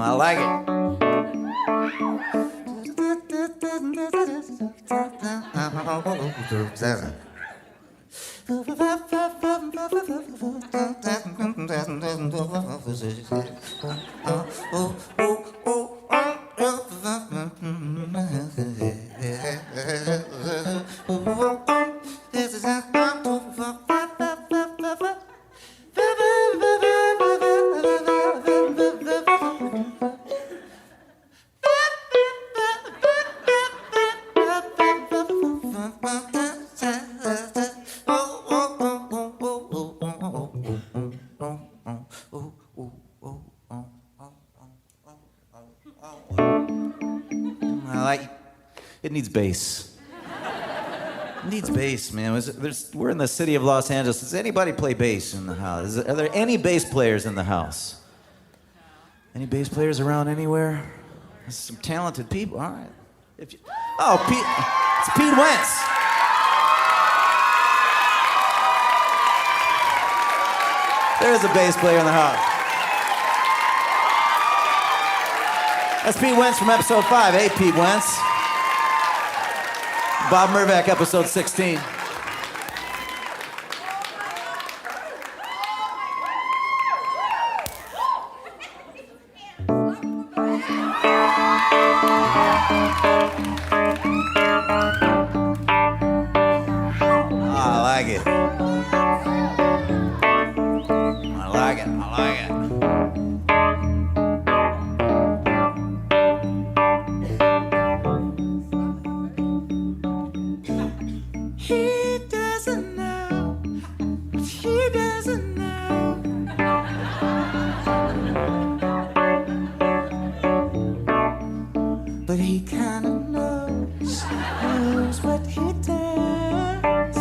I like it. It needs bass. It needs bass, man. We're in the city of Los Angeles. Does anybody play bass in the house? Are there any bass players in the house? Any bass players around anywhere? There's some talented people. All right. It's Pete Wentz. There's a bass player in the house. That's Pete Wentz from episode 5. Hey, Pete Wentz. Bob Mervack, episode 16. I like it. I like it. I like it. But he kinda knows what he does.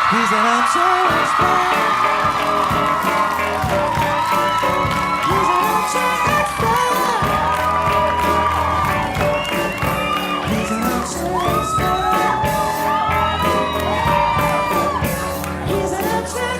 He's an armchair expert. He's an armchair expert. He's an armchair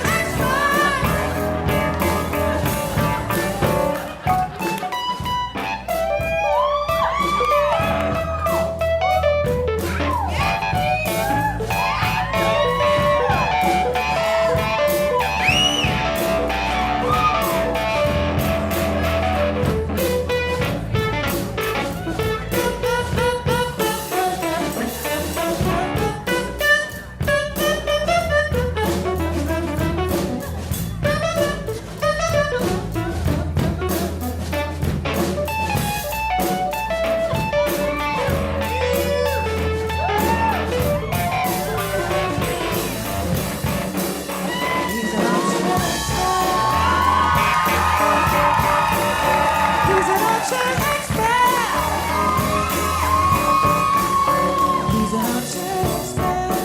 expert.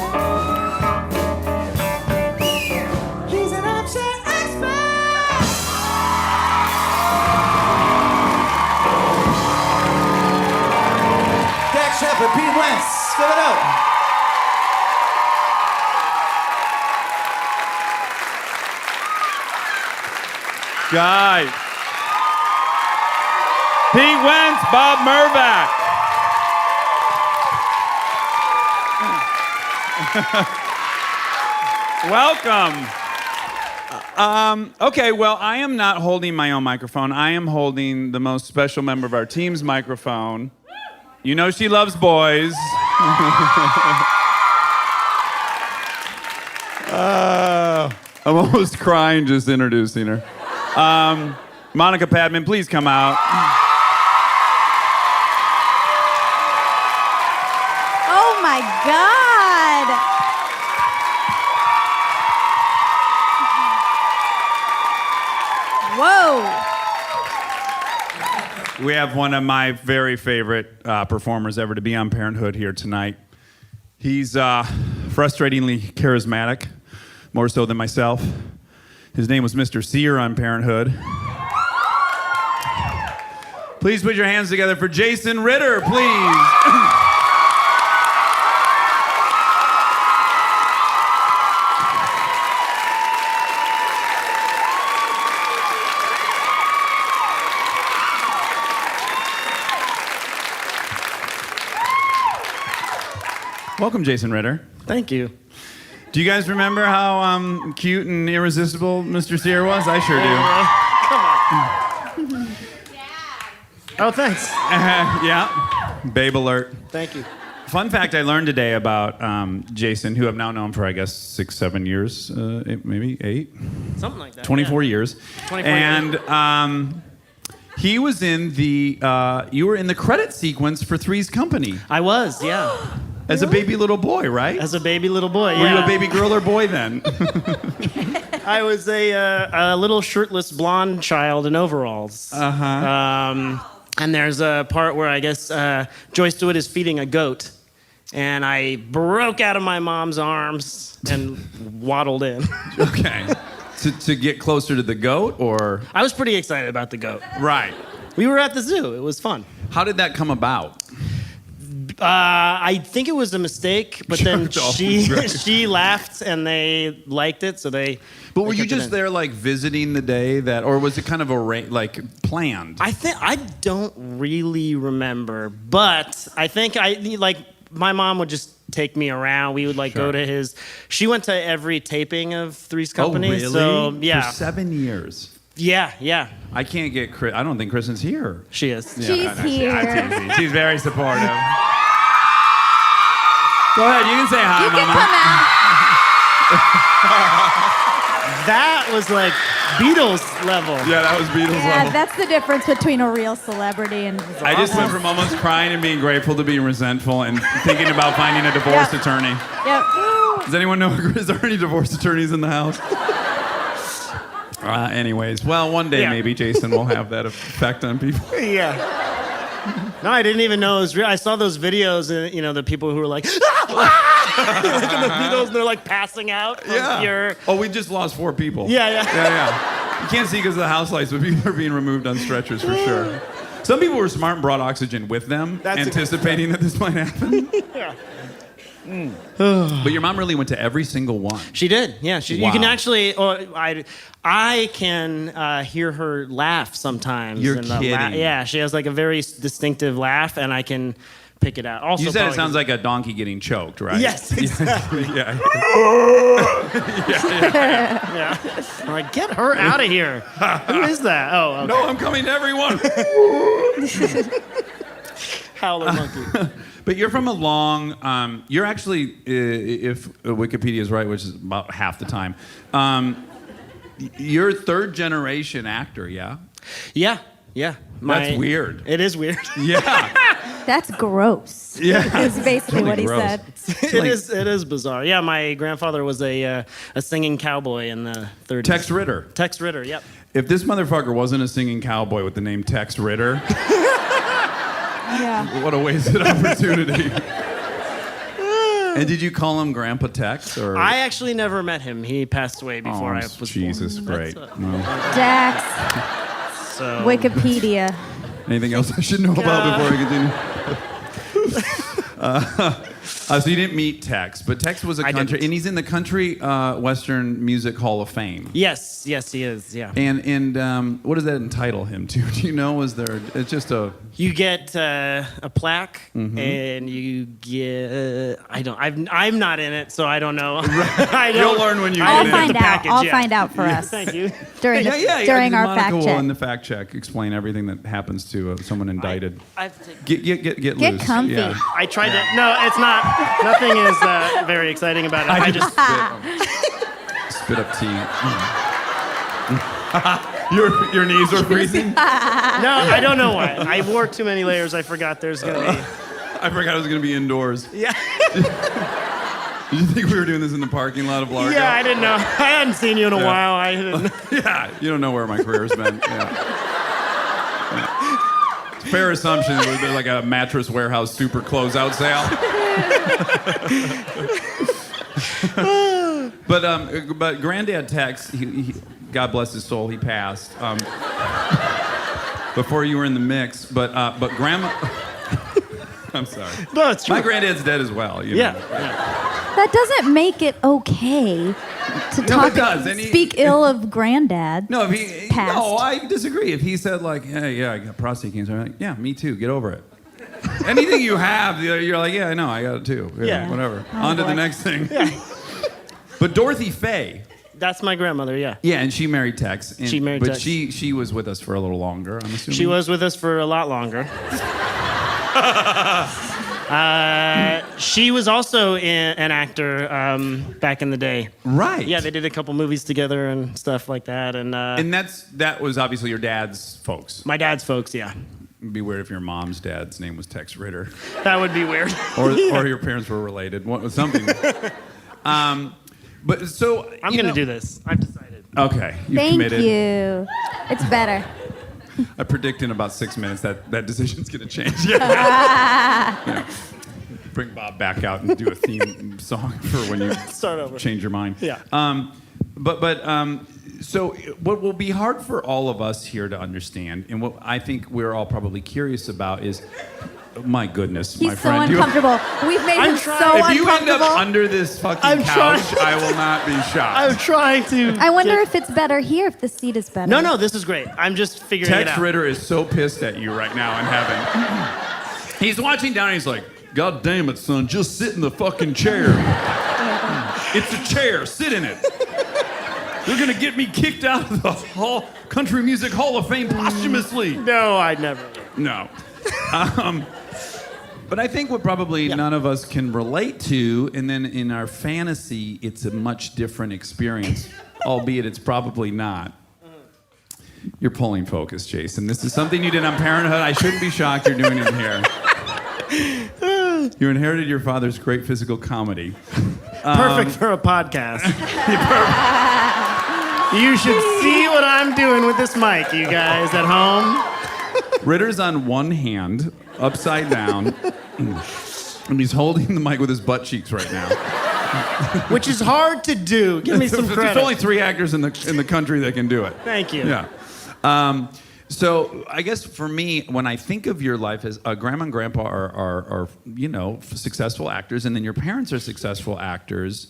He's an armchair expert. For Pete Wentz, give it up. Guys. Pete Wentz, Bob Mervack. Welcome. Okay, well, I am not holding my own microphone. I am holding the most special member of our team's microphone. You know she loves boys. I'm almost crying just introducing her. Monica Padman, please come out. Oh my God. Whoa. We have one of my very favorite performers ever to be on Parenthood here tonight. He's frustratingly charismatic, more so than myself. His name was Mr. Sear on Parenthood. Please put your hands together for Jason Ritter, please. Welcome, Jason Ritter. Thank you. Do you guys remember how cute and irresistible Mr. Sear was? I sure do. Come on. Oh, thanks. Yeah. Babe alert. Thank you. Fun fact I learned today about Jason, who I've now known for, I guess, 6, 7 years, maybe 8? Something like that. 24 years. 24 and he was in the, you were in the credit sequence for Three's Company. I was, yeah. As a baby little boy, right? As a baby little boy, yeah. Were you a baby girl or boy then? I was a little shirtless blonde child in overalls. Uh-huh. And there's a part where I guess Joyce DeWitt is feeding a goat. And I broke out of my mom's arms and waddled in. Okay. To get closer to the goat, or? I was pretty excited about the goat. Right. We were at the zoo. It was fun. How did that come about? I think it was a mistake, but then Right. she laughed and they liked it, so they. But were they you kept it just in. there, like, visiting the day that, or was it kind of planned? I don't really remember, but I think my mom would just take me around. We would go to his. She went to every taping of Three's Company. Oh, really? So yeah, For 7 years. yeah. I can't get Chris. I don't think Kristen's here. She is. She's here. She's very supportive. Go ahead, you can say hi, You can Mama. come out. That was like Beatles level. Yeah, that was Beatles Yeah, level. that's the difference between a real celebrity and. I just went from almost crying and being grateful to being resentful and thinking about finding a divorce Yep. attorney. Yep. Does anyone know? Is there any divorce attorneys in the house? Anyways, well, one day Yeah. maybe Jason will have that effect on people. Yeah. No, I didn't even know it was real. I saw those videos, and the people who were like, like in the Beatles, and they're like passing out. From your... Oh, we just lost 4 people. Yeah. You can't see because of the house lights, but people are being removed on stretchers for sure. Some people were smart and brought oxygen with them, anticipating that this might happen. Yeah. But your mom really went to every single one. She did, yeah. You Wow. can actually, I can hear her laugh sometimes. You're and kidding. Yeah, she has like a very distinctive laugh, and I can pick it out. Also, You said it probably sounds like a donkey getting choked, right? Yes, exactly. Yeah. Yeah. I'm like, get her out of here. Who is that? Oh, okay. No, I'm coming to everyone. Howler monkey. But you're from a long. You're actually, if Wikipedia is right, which is about half the time, you're third generation actor. Yeah. Yeah. That's weird. It is weird. Yeah. That's gross. Yeah. Is basically Really what he gross. said. It is bizarre. Yeah, my grandfather was a singing cowboy in the 30s. Tex Ritter. Tex Ritter, yep. If this motherfucker wasn't a singing cowboy with the name Tex Ritter, Yeah. what a wasted opportunity. And did you call him Grandpa Tex? Or? I actually never met him. He passed away before I was Jesus, born. great. That's, No. Dax. So Wikipedia. Anything else I should know about before I continue? So you didn't meet Tex, but Tex was a I country, didn't. and he's in the Country Western Music Hall of Fame. yes, he is. Yeah. And what does that entitle him to? Do you know? Is there? It's just a. You get a plaque, Mm-hmm. and you get. I'm not in it, so I don't know. I don't, You'll learn when you I'll get find in. out. package, I'll yeah. find out for us Thank you. during the, Yeah. during our Monica fact will check. in the fact check explain everything that happens to someone indicted. I've taken- Get Get loose. comfy. Yeah. I tried to. No, it's not. Nothing is very exciting about it. I just. Spit up tea. Your knees are freezing. No, I don't know why. I wore too many layers. I forgot there's gonna be. I forgot I was going to be indoors. Yeah. Did you think we were doing this in the parking lot of Largo? Yeah, I didn't know. I hadn't seen you in a while. I didn't. Yeah, you don't know where my career's been. Yeah. It's a fair assumption it would be like a mattress warehouse super closeout sale. But Granddad Tex, he, God bless his soul, he passed. before you were in the mix. But grandma, I'm sorry. No, it's true. My granddad's dead as well. You Yeah. know. That doesn't make it okay to talk, it does. And speak ill of granddad. No, if Passed. no, I disagree. If he said like, yeah, I got prostate cancer, I'm like, yeah, me too. Get over it. Anything you have, you're like, yeah, I know, I got it too. Yeah. Whatever. Oh, On to boy. the next thing. Yeah. But Dorothy Faye. That's my grandmother, yeah. Yeah, and she married Tex. And, She married but Tex. she was with us for a little longer, I'm assuming. She was with us for a lot longer. She was also an actor back in the day. Right. Yeah, they did a couple movies together and stuff like that. And that was obviously your dad's folks. my dad's folks, yeah. It'd be weird if your mom's dad's name was Tex Ritter. That would be weird. Or your parents were related. Something. But so I'm going to do this. I've decided. Okay, you Thank committed. you. It's better. I predict in about 6 minutes that decision's going to change. Yeah. You know, bring Bob back out and do a theme song for when you Start over. change your mind. Yeah. So what will be hard for all of us here to understand, and what I think we're all probably curious about is, my goodness, He's my so friend. uncomfortable. We've made I'm him trying- so If you end uncomfortable. up under this fucking I'm couch, trying. I will not be shocked. I'm trying to. I wonder if it's better here, if the seat is better. No, this is great. I'm just figuring it Tex out. Ritter is so pissed at you right now in heaven. He's watching down and he's like, God damn it, son, just sit in the fucking chair. It's a chair, sit in it. You're gonna get me kicked out of the Country Music Hall of Fame posthumously. No, I never. No. But I think what probably none of us can relate to, and then in our fantasy, it's a much different experience, albeit it's probably not. You're pulling focus, Jason. This is something you did on Parenthood. I shouldn't be shocked you're doing it here. You inherited your father's great physical comedy. Perfect for a podcast. You should see what I'm doing with this mic, you guys at home. Ritter's on one hand, upside down, and he's holding the mic with his butt cheeks right now. Which is hard to do. Give me some There's credit. only 3 actors in the country that can do it. Thank you. Yeah. So I guess for me, when I think of your life as grandma and grandpa are successful actors, and then your parents are successful actors.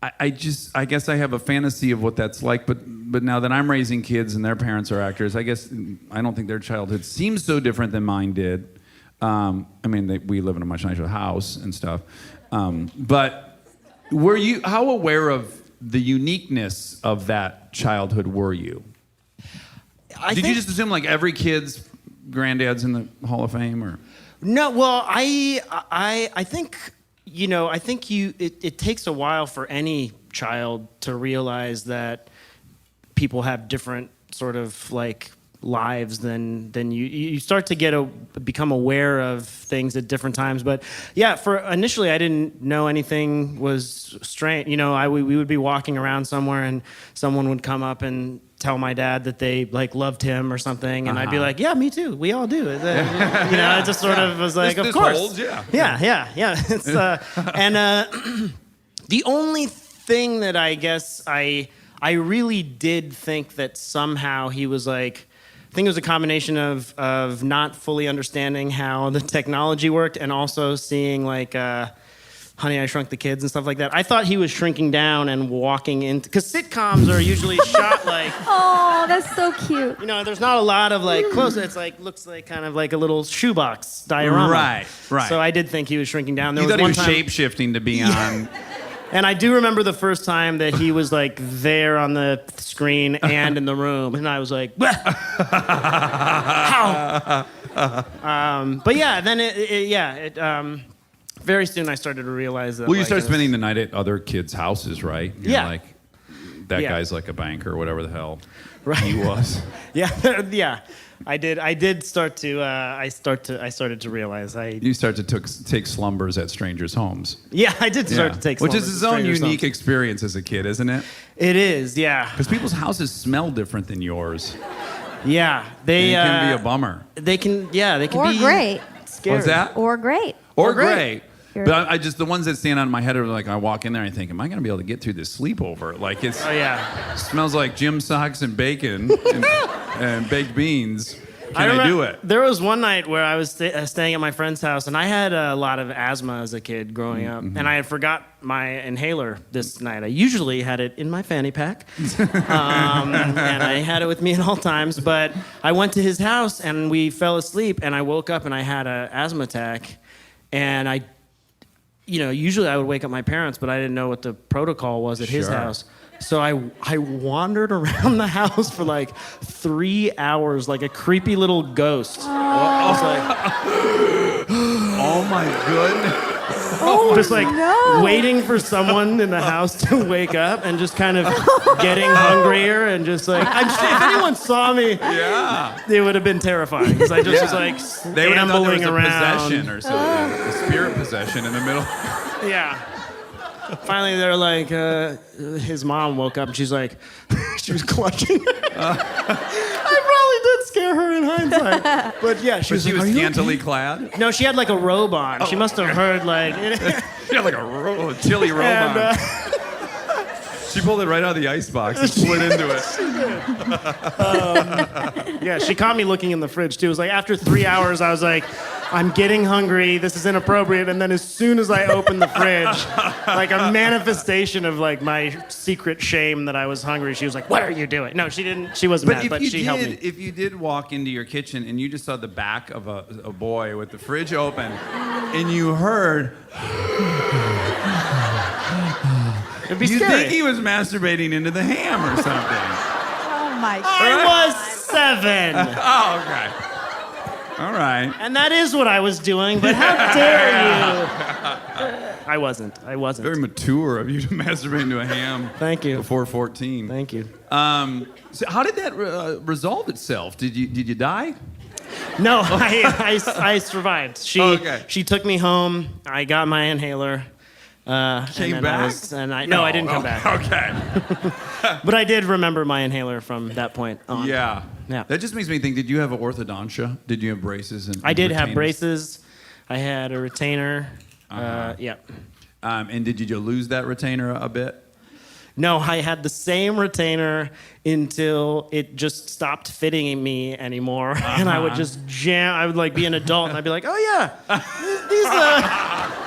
I guess I have a fantasy of what that's like, but now that I'm raising kids and their parents are actors, I guess I don't think their childhood seems so different than mine did. We live in a much nicer house and stuff. But how aware of the uniqueness of that childhood were you? Did you just assume like every kid's granddad's in the Hall of Fame, or? No, well, I think it takes a while for any child to realize that people have different sort of like lives than you start to become aware of things at different times. But yeah, initially I didn't know anything was strange. We would be walking around somewhere and someone would come up and tell my dad that they like loved him or something, and I'd be like, yeah, me too, we all do. It just sort of was like, This of course, holds, yeah. Yeah. It's the only thing that I guess I really did think that somehow he was like, I think it was a combination of not fully understanding how the technology worked and also seeing like Honey, I Shrunk the Kids and stuff like that. I thought he was shrinking down and walking into, because sitcoms are usually shot like, Oh, that's so cute. there's not a lot of like close. It's like looks like kind of like a little shoebox diorama. Right. So I did think he was shrinking down. There You thought he was one time, shape-shifting to be on... and I do remember the first time that he was like there on the screen and in the room, and I was like, how? But yeah, then very soon I started to realize that. Well, you like, start spending the night at other kids' houses, right? You're Yeah. like, that Yeah. guy's like a banker or whatever the hell Right. he was. Yeah. I did start to. I started to realize You start to take slumbers at strangers' homes. Yeah, I did start Yeah. to take. Which is slumbers his at own strangers' unique homes. experience as a kid, isn't it? It is, yeah. Because people's houses smell different than yours. Yeah, they And it can be a bummer. They can Or be great. Scary. What's that? Or great. Or Or great. great. But I just, the ones that stand out in my head are like, I walk in there and I think, am I going to be able to get through this sleepover? Like, it's, smells like gym socks and bacon and baked beans. Can I do it? There was one night where I was staying at my friend's house, and I had a lot of asthma as a kid growing up, and I had forgot my inhaler this night. I usually had it in my fanny pack, and I had it with me at all times, but I went to his house, and we fell asleep, and I woke up, and I had an asthma attack, and usually I would wake up my parents, but I didn't know what the protocol was at his house. So I wandered around the house for like 3 hours like a creepy little ghost. I was like, oh my goodness. Just like waiting for someone in the house to wake up and just kind of getting hungrier and just like, I'm sure if anyone saw me, it would have been terrifying because I just was like they would have thought there was a around. possession or something, a spirit possession in the middle. Yeah. Finally, they're like, his mom woke up and she's like, she was clutching. I probably did scare her in hindsight. But yeah, she was scantily clad? No, she had like a robe on. She must have heard like... She had like a chilly robe on. She pulled it right out of the icebox and slid into it. She did. Yeah, she caught me looking in the fridge too. It was like after 3 hours, I was like, I'm getting hungry. This is inappropriate. And then as soon as I opened the fridge, like a manifestation of like my secret shame that I was hungry, she was like, "What are you doing?" No, she didn't. She wasn't mad, but she helped me. If you did walk into your kitchen and you just saw the back of a boy with the fridge open, and you heard. It'd be you scary. think he was masturbating into the ham or something? Oh my God. I was 7. Oh, okay. All right. And that is what I was doing, but how dare you? I wasn't. Very mature of you to masturbate into a ham. Thank you. Before 14. Thank you. So how did that resolve itself? Did you die? No, I survived. She took me home. I got my inhaler. Came back? No, I didn't come back. Okay. But I did remember my inhaler from that point on. Yeah. Yeah. That just makes me think, did you have an orthodontia? Did you have braces? I did have braces. I had a retainer. Yeah. And did you lose that retainer a bit? No, I had the same retainer until it just stopped fitting me anymore. And I would just jam. I would like be an adult and I'd be like, oh yeah, these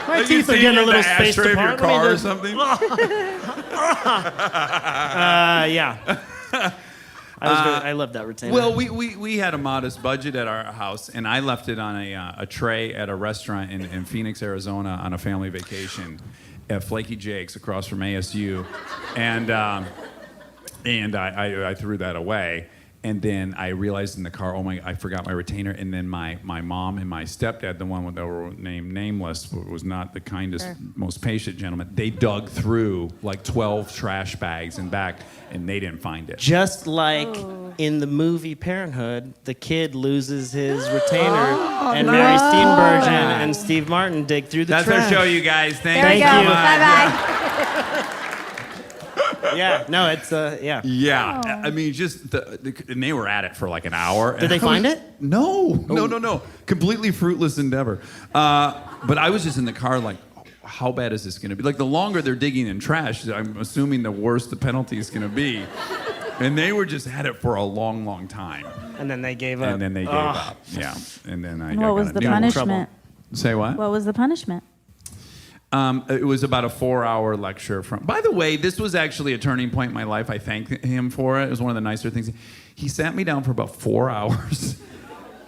my like teeth are getting a little spaced apart. apart. Of your car or something? Yeah. I love that retainer. Well, we had a modest budget at our house, and I left it on a tray at a restaurant in Phoenix, Arizona, on a family vacation at Flaky Jake's across from ASU, and I threw that away. And then I realized in the car, I forgot my retainer. And then my mom and my stepdad, the one that were named Nameless, was not the kindest, most patient gentleman. They dug through like 12 trash bags and back, and they didn't find it. Just like in the movie Parenthood, the kid loses his retainer, and Mary Steenburgen and Steve Martin dig through the trash. That's our show, you guys. Thank There we you. go. so much. Bye-bye. Yeah, no, it's yeah. Yeah, I mean, just and they were at it for like an hour. Did they find it? No, completely fruitless endeavor. But I was just in the car like, how bad is this going to be? Like the longer they're digging in trash, I'm assuming the worse the penalty is going to be. And they were just at it for a long, long time. And then they gave up. Yeah, and then I. What was the punishment? Say what? What was the punishment? It was about a 4-hour lecture from. By the way, this was actually a turning point in my life. I thank him for it. It was one of the nicer things. He sat me down for about 4 hours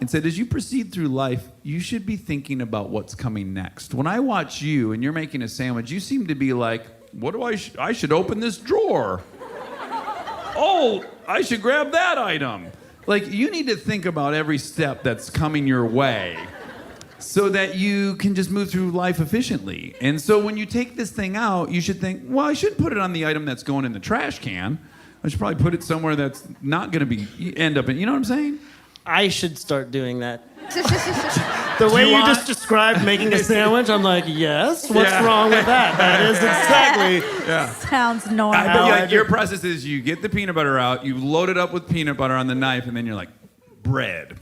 and said, as you proceed through life, you should be thinking about what's coming next. When I watch you and you're making a sandwich, you seem to be like, what do I should open this drawer. Oh, I should grab that item. Like, you need to think about every step that's coming your way, so that you can just move through life efficiently. And so when you take this thing out, you should think, well, I shouldn't put it on the item that's going in the trash can. I should probably put it somewhere that's not going to end up in, you know what I'm saying? I should start doing that. The way you just described making a sandwich, I'm like, yes, what's wrong with that? That is exactly. Sounds normal. Your process is you get the peanut butter out, you load it up with peanut butter on the knife, and then you're like, bread.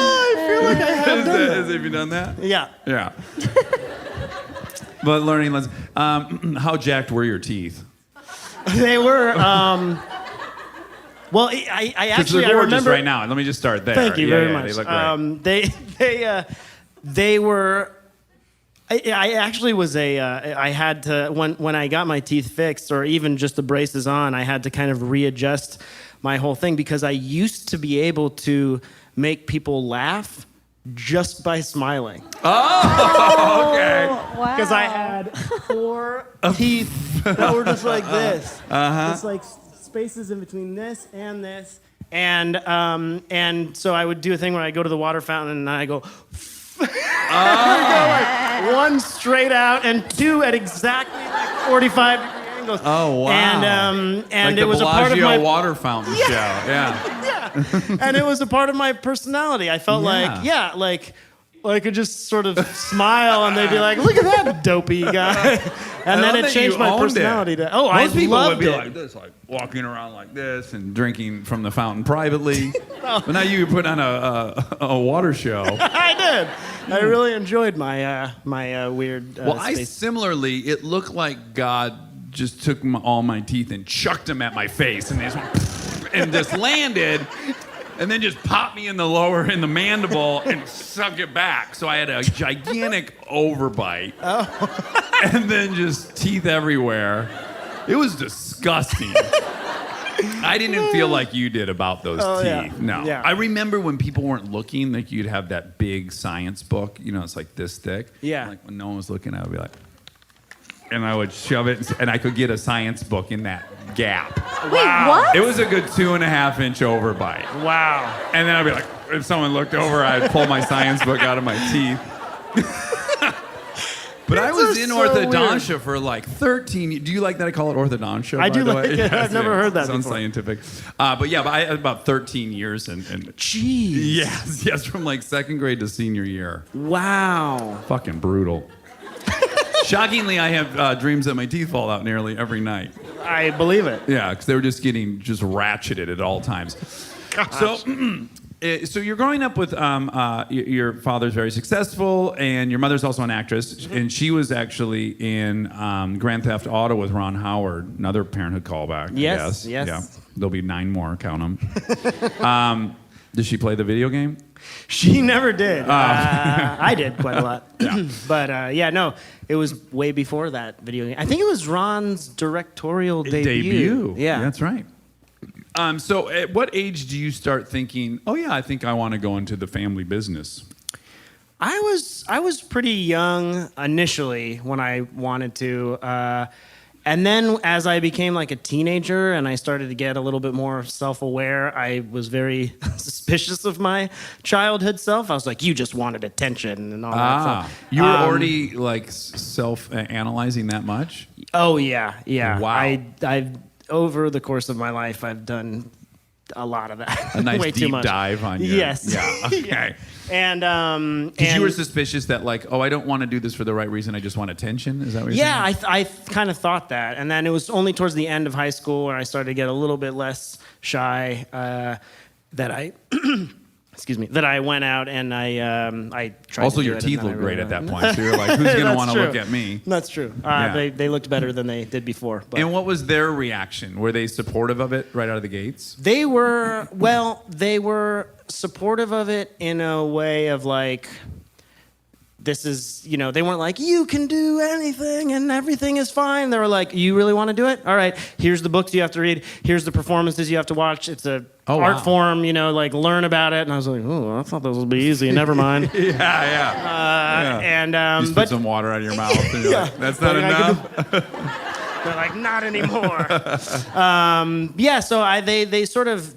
I feel like I have I've done that. Have you done that? Yeah. Yeah. But learning lessons. How jacked were your teeth? They were. Well, I actually they're gorgeous remember right now. Let me just start there. Thank you very much. They look great. They were. I actually was I had to when I got my teeth fixed, or even just the braces on, I had to kind of readjust my whole thing, because I used to be able to make people laugh just by smiling. Oh, okay. Wow. Because I had 4 teeth that were just like this. Just like spaces in between this and this. And so I would do a thing where I go to the water fountain and I go, like 1 straight out and 2 at exactly like 45 degree angles. Oh, wow. And Like it was the a part of Bellagio my water fountain show. Yeah. and it was a part of my personality. I felt like I could just sort of smile, and they'd be like, "Look at that dopey guy," and then it changed my personality to. Oh, most people would be it. like this, like walking around like this and drinking from the fountain privately. But now you put on a water show. I did. I really enjoyed my my weird. Well, I space. similarly, it looked like God just took all my teeth and chucked them at my face, and they just went, and just landed. And then just popped me in the mandible and suck it back. So I had a gigantic overbite. Oh. And then just teeth everywhere. It was disgusting. I didn't feel like you did about those teeth. Yeah. No. Yeah. I remember when people weren't looking, like you'd have that big science book, it's like this thick. Yeah. Like when no one was looking, I would be like, and I would shove it, and I could get a science book in that gap. Wait, what? It was a good 2.5-inch overbite. Wow. And then I'd be like, if someone looked over, I'd pull my science book out of my teeth. But I was in orthodontia for like 13. Do you like that I call it orthodontia? I do by the like way? it. Yes, I've never heard that Sounds before. scientific. But I had about 13 years. And Jeez. yes, from like second grade to senior year. Wow. Fucking brutal. Shockingly, I have dreams that my teeth fall out nearly every night. I believe it. Yeah, because they were just getting ratcheted at all times. Gosh. So you're growing up with your father's very successful, and your mother's also an actress, and she was actually in Grand Theft Auto with Ron Howard, another Parenthood callback. Yes. Yeah, there'll be 9 more. Count them. Did she play the video game? She never did. I did quite a lot. Yeah. But no, it was way before that video game. I think it was Ron's directorial debut. Yeah. That's right. So at what age do you start thinking, oh yeah, I think I want to go into the family business? I was pretty young initially when I wanted to. And then as I became like a teenager and I started to get a little bit more self-aware, I was very suspicious of my childhood self. I was like, you just wanted attention and all that stuff. You were already like self-analyzing that much? Oh, yeah. Wow. I've over the course of my life, I've done a lot of that. A nice Way deep too much. dive on you. Yes. Yeah, okay. And Because you were suspicious that like, oh, I don't want to do this for the right reason. I just want attention. Is that what you're saying? I kind of thought that. And then it was only towards the end of high school where I started to get a little bit less shy that I... Excuse me. That I went out and I tried Also, to do your it, teeth and then look I great really- at that point. So you're like, who's going to That's want to true. look at me? That's true. Yeah. They looked better than they did before. But And what was their reaction? Were they supportive of it right out of the gates? they were supportive of it in a way of like, this is, they weren't like, you can do anything and everything is fine. They were like, you really want to do it? All right, here's the books you have to read. Here's the performances you have to watch. It's a art form, like learn about it. And I was like, oh, I thought this would be easy. Never mind. Yeah. And You spit some water out of your mouth and you're like, that's not enough? They're like, not anymore. So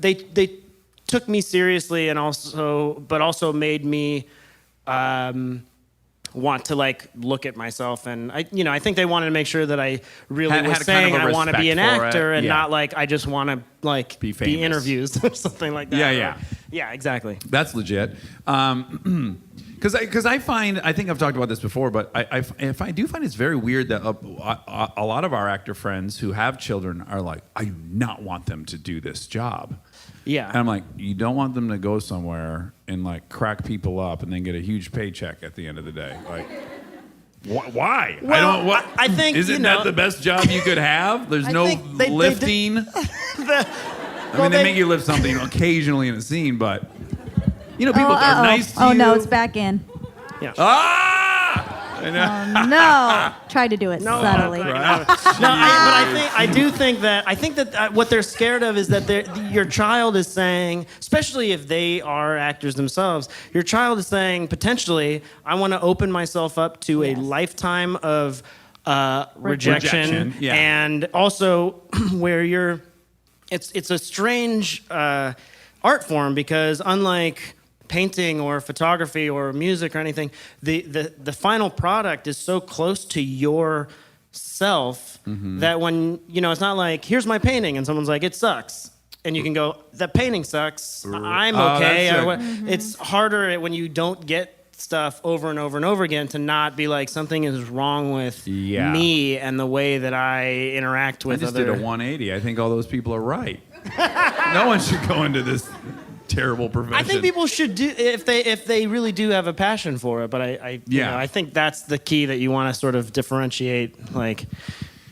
they took me seriously and also made me want to like look at myself, and I think they wanted to make sure that I really Had was a kind saying of a I want to be an respect for actor it. and Yeah. not like I just want to like Be famous. interviews or something like that. Yeah. Yeah, exactly. That's legit. Because I think I've talked about this before, but I do find it's very weird that a lot of our actor friends who have children are like, I do not want them to do this job. Yeah. And I'm like, you don't want them to go somewhere and like crack people up and then get a huge paycheck at the end of the day. Like, why? Well, I think, isn't that the best job you could have? There's no lifting. They make you lift something occasionally in a scene, but people are nice to you. Oh no, it's back in. Yeah. I know. Oh no! Tried to do it subtly. But I think that what they're scared of is that your child is saying, especially if they are actors themselves, your child is saying potentially, I want to open myself up to a lifetime of rejection, and also where it's a strange art form because unlike painting or photography or music or anything, the final product is so close to yourself that when it's not like here's my painting and someone's like it sucks and you can go that painting sucks, I'm okay. It's harder when you don't get stuff over and over and over again to not be like something is wrong with me and the way that I interact with I just other. did a 180. I think all those people are right. No one should go into this terrible profession. I think people should do if they really do have a passion for it. But I think that's the key that you want to sort of differentiate. Like,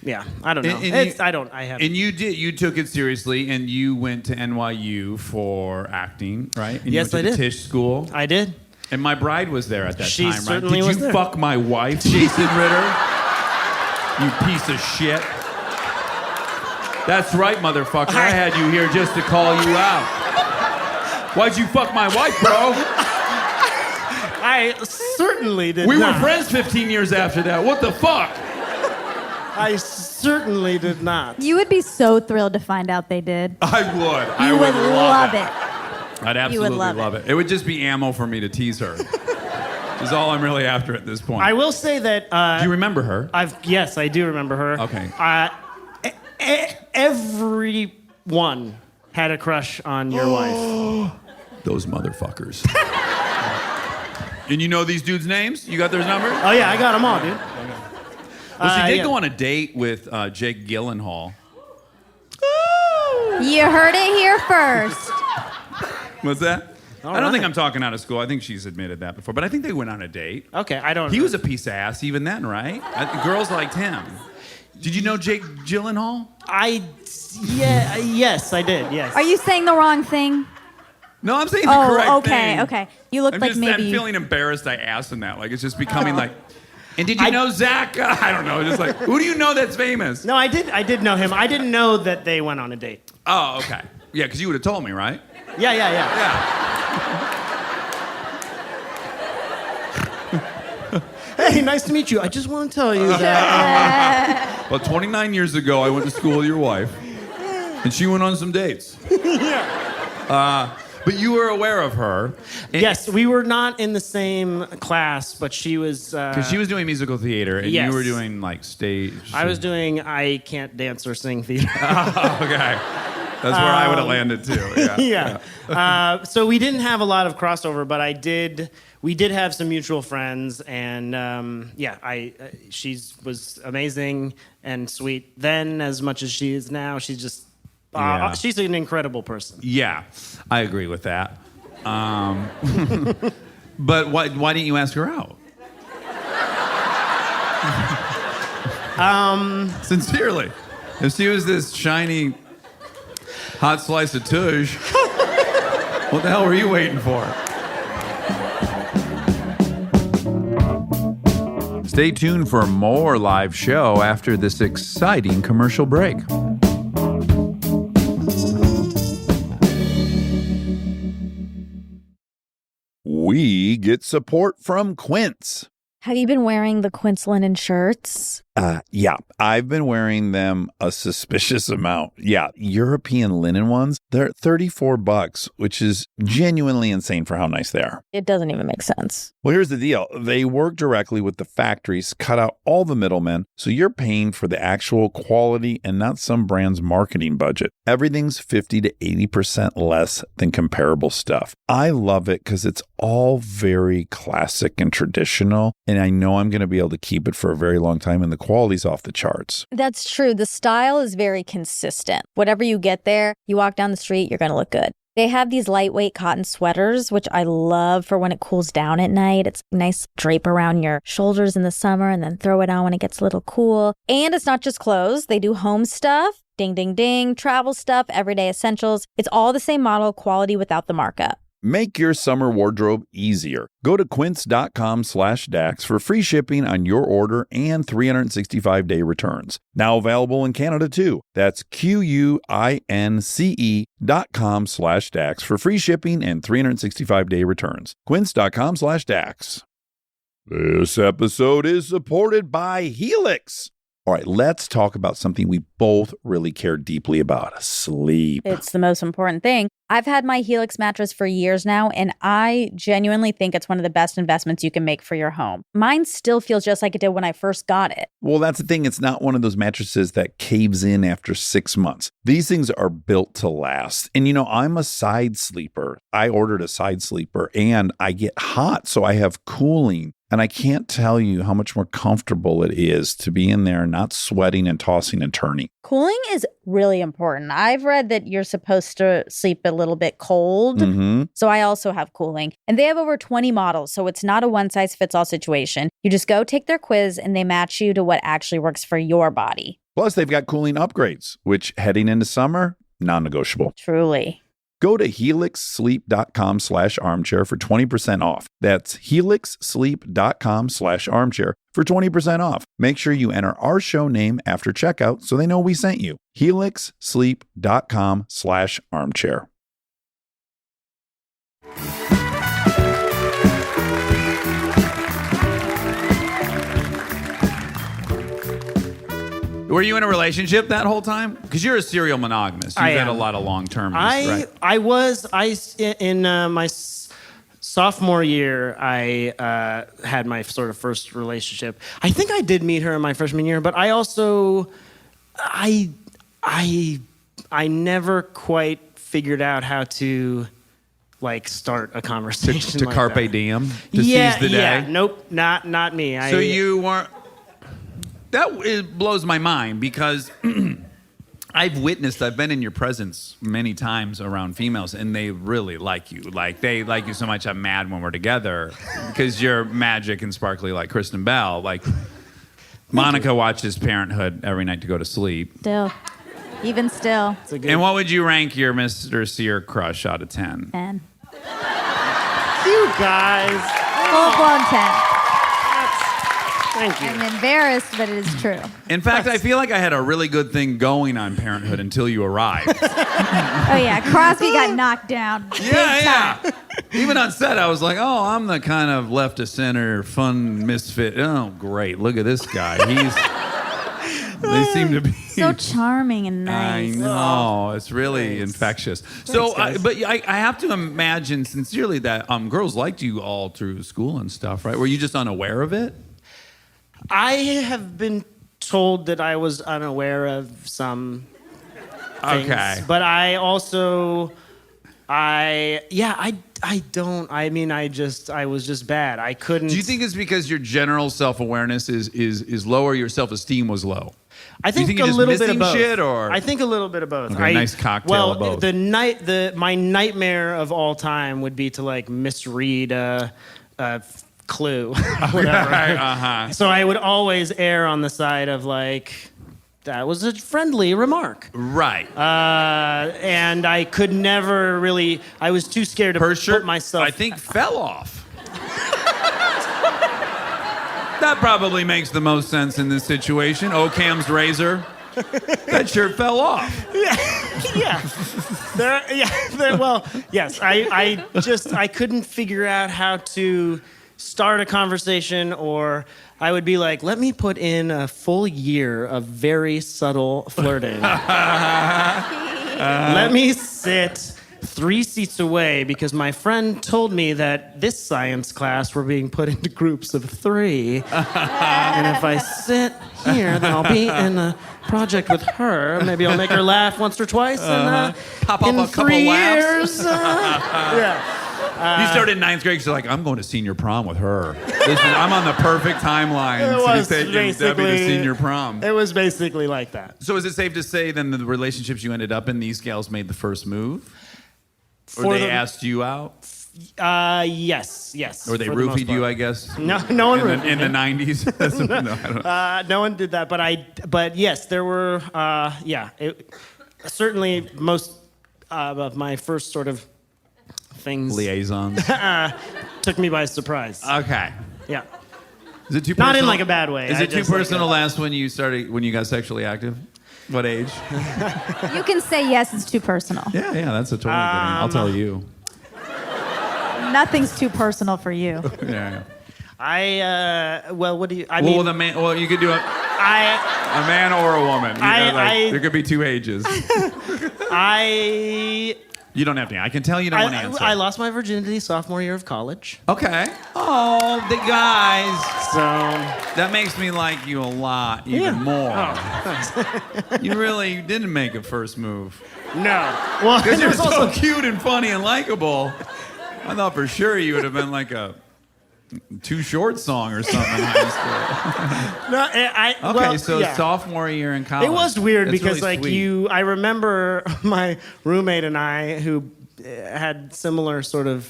I don't know. I haven't. And you took it seriously, and you went to NYU for acting, right? And yes, you went to I did. Tisch School. I did. And my bride was there at that She time, right? certainly Did was you there. fuck my wife, Jason Ritter? You piece of shit. That's right, motherfucker. I had you here just to call you out. Why'd you fuck my wife, bro? I certainly did We not. were friends 15 years after that. What the fuck? I certainly did not. You would be so thrilled to find out they did. I would. I You would love it. it. I'd absolutely love love it. It would just be ammo for me to tease her. Is all I'm really after at this point. I will say that. Do you remember her? Yes, I do remember her. Okay. Everyone had a crush on your wife. Those motherfuckers. And you know these dudes' names? You got their numbers? Oh yeah, I got them all, dude. Well, she did go on a date with Jake Gyllenhaal. You heard it here first. What's that? I don't right. think I'm talking out of school. I think she's admitted that before. But I think they went on a date. Okay, I don't. He was a piece of ass even then, right? Girls liked him. Did you know Jake Gyllenhaal? Yes, I did. Yes. Are you saying the wrong thing? No, I'm saying the correct thing. Okay. You look like maybe. I'm feeling embarrassed I asked him that. Like, it's just becoming like, and did you know Zach? I don't know. Just like, who do you know that's famous? No, I did know him. I didn't know that they went on a date. Oh, okay. Yeah, because you would have told me, right? Yeah. Yeah. Hey, nice to meet you. I just want to tell you that. Well, 29 years ago, I went to school with your wife, and she went on some dates. But you were aware of her. Yes, we were not in the same class, but she was. Because she was doing musical theater, and Yes. you were doing, like, stage. I was doing I can't dance or sing theater. Oh, okay. That's where I would have landed, too. Yeah. So we didn't have a lot of crossover, but we did have some mutual friends, and she was amazing and sweet then as much as she is now. She's just, she's an incredible person. Yeah, I agree with that. But why didn't you ask her out? Sincerely. If she was this shiny, hot slice of tush, what the hell were you waiting for? Stay tuned for more live show after this exciting commercial break. We get support from Quince. Have you been wearing the Quince linen shirts? Yeah, I've been wearing them a suspicious amount. Yeah, European linen ones, they're $34, which is genuinely insane for how nice they are. It doesn't even make sense. Well, here's the deal. They work directly with the factories, cut out all the middlemen, so you're paying for the actual quality and not some brand's marketing budget. Everything's 50 to 80% less than comparable stuff. I love it because it's all very classic and traditional, and I know I'm going to be able to keep it for a very long time, and the quality's off the charts. That's true. The style is very consistent. Whatever you get there, you walk down the street, you're going to look good. They have these lightweight cotton sweaters, which I love for when it cools down at night. It's nice drape around your shoulders in the summer and then throw it on when it gets a little cool. And it's not just clothes. They do home stuff, ding, ding, ding, travel stuff, everyday essentials. It's all the same model, quality without the markup. Make your summer wardrobe easier. Go to quince.com/Dax for free shipping on your order and 365-day returns. Now available in Canada too. That's QUINCE.com/Dax for free shipping and 365-day returns. Quince.com/Dax. This episode is supported by Helix. All right, let's talk about something we both really care deeply about: sleep. It's the most important thing. I've had my Helix mattress for years now, and I genuinely think it's one of the best investments you can make for your home. Mine still feels just like it did when I first got it. Well, that's the thing. It's not one of those mattresses that caves in after 6 months. These things are built to last. And, I'm a side sleeper. I ordered a side sleeper, and I get hot, so I have cooling. And I can't tell you how much more comfortable it is to be in there not sweating and tossing and turning. Cooling is really important. I've read that you're supposed to sleep a little bit cold. So I also have cooling. And they have over 20 models, so it's not a one-size-fits-all situation. You just go take their quiz, and they match you to what actually works for your body. Plus, they've got cooling upgrades, which heading into summer, non-negotiable. Truly. Go to helixsleep.com/armchair for 20% off. That's helixsleep.com/armchair for 20% off. Make sure you enter our show name after checkout so they know we sent you. helixsleep.com/armchair. Were you in a relationship that whole time? Because you're a serial monogamist. You've had a lot of long-term. Right? I was in my sophomore year. I had my sort of first relationship. I think I did meet her in my freshman year, but I also I never quite figured out how to start a conversation to like carpe that. diem. To seize the day. Yeah, nope, not me. So you weren't. It blows my mind because I've been in your presence many times around females, and they really like you. They like you so much, I'm mad when we're together because you're magic and sparkly like Kristen Bell. Monica watches Parenthood every night to go to sleep. Still. Even still. And what would you rank your Mr. Sear crush out of 10? 10. You guys. Full-blown 10. Thank you. I'm embarrassed, but it is true. In fact, I feel like I had a really good thing going on Parenthood until you arrived. Oh, yeah. Crosby got knocked down. Yeah. Even on set, I was like, oh, I'm the kind of left of center, fun misfit. Oh, great. Look at this guy. They seem to be So charming and nice. I know. It's really infectious. So, but I have to imagine sincerely that girls liked you all through school and stuff, right? Were you just unaware of it? I have been told that I was unaware of some things. Okay. But I also, I was just bad. I couldn't. Do you think it's because your general self-awareness is low or your self-esteem was low? I think, Do you think a you're little just bit of missing both. shit, or? I think a little bit of both. Okay, nice cocktail of both. My nightmare of all time would be to misread a clue, whatever. So I would always err on the side of that was a friendly remark. Right. And I could never really. I was too scared to put myself. I think fell off. That probably makes the most sense in this situation. Occam's razor. That shirt fell off. Yeah. Well, yes. I couldn't figure out how to start a conversation, or I would be like, let me put in a full year of very subtle flirting. Let me sit 3 seats away because my friend told me that this science class we're being put into groups of 3. And if I sit here, then I'll be in a project with her. Maybe I'll make her laugh once or twice. And Pop up in a couple 3 laughs. years, yeah. You started in 9th grade, so you're like, I'm going to senior prom with her. Listen, I'm on the perfect timeline It to was take Debbie to basically- senior prom. It was basically like that. So is it safe to say then the relationships you ended up in, these gals made the first move? Or they asked you out? Yes. Or they for the most roofied you, part. I guess? No one roofied in the me. 90s? No, I don't know. No one did that, but yes, there were, certainly most of my first sort of things Liaisons. took me by surprise. Okay. Yeah. Is it too personal? Not in like a bad way. Is I it too just like personal to ask when you got sexually active? What age? You can say yes, it's too personal. Yeah, that's a totally good one. I'll tell you. Nothing's too personal for you. Yeah. What do you, I Well, mean, with a man, you could do a I, man or a woman. I- there could be two ages. I, You don't have to. I can tell you don't want to answer. I lost my virginity sophomore year of college. Okay. Oh, the guys. So, That makes me like you a lot, even more. You didn't make a first move. no. Well, Because you're there's so also, cute and funny and likable. I thought for sure you would have been like a Too Short song or something in high no, school. Okay, yeah. sophomore year in college. It was weird That's because, really like, sweet. I remember my roommate and I, who had similar sort of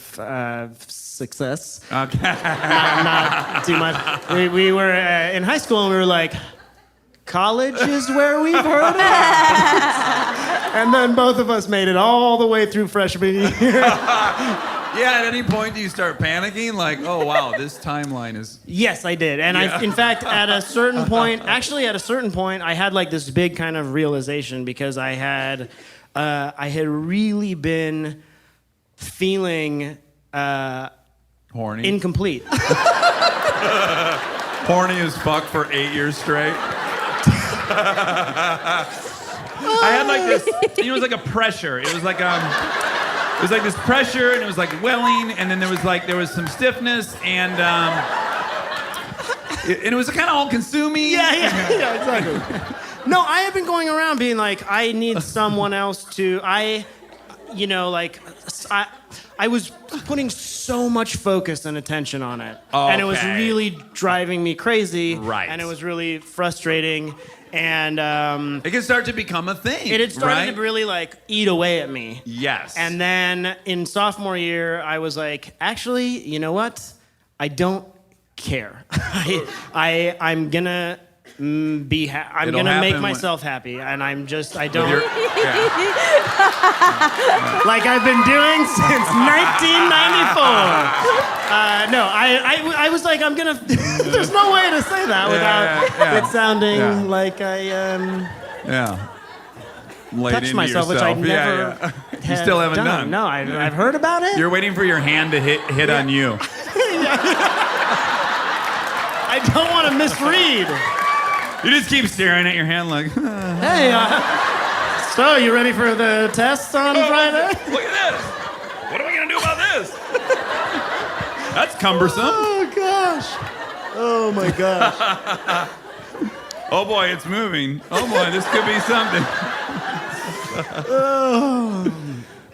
success. Okay. Not too much. We were in high school and we were like, college is where we've heard it. And then both of us made it all the way through freshman year. Yeah, at any point do you start panicking? Like, oh, wow, this timeline is... Yes, I did. And Yeah. in fact, at a certain point, I had like this big kind of realization because I had really been feeling Horny. incomplete. Horny as fuck for 8 years straight. I had like this, it was like a pressure. It was like this pressure, and it was like welling, and then there was some stiffness, and it was kind of all consuming. Yeah, exactly. No, I have been going around being like, I need someone else to. I was putting so much focus and attention on it, and it was Okay. really driving me crazy. Right. And it was really frustrating, and It can start to become a thing. it had started right? to really like eat away at me. Yes. And then in sophomore year, I was like, actually, you know what? I don't care. I'm gonna I'm It'll gonna make happen myself happy, and I don't You're- yeah. like I've been doing since 1994. No, I was like, I'm gonna. There's no way to say that without it sounding like I Yeah. Laid touched into myself, which I yourself. never. Yeah. You had still haven't done. No, I've heard about it. You're waiting for your hand to hit on you. I don't want to misread. You just keep staring at your hand like, Hey, so you ready for the test on Friday? look at this. What are we gonna do about this? That's cumbersome. Oh gosh. Oh my gosh. Oh boy, it's moving. Oh boy, this could be something.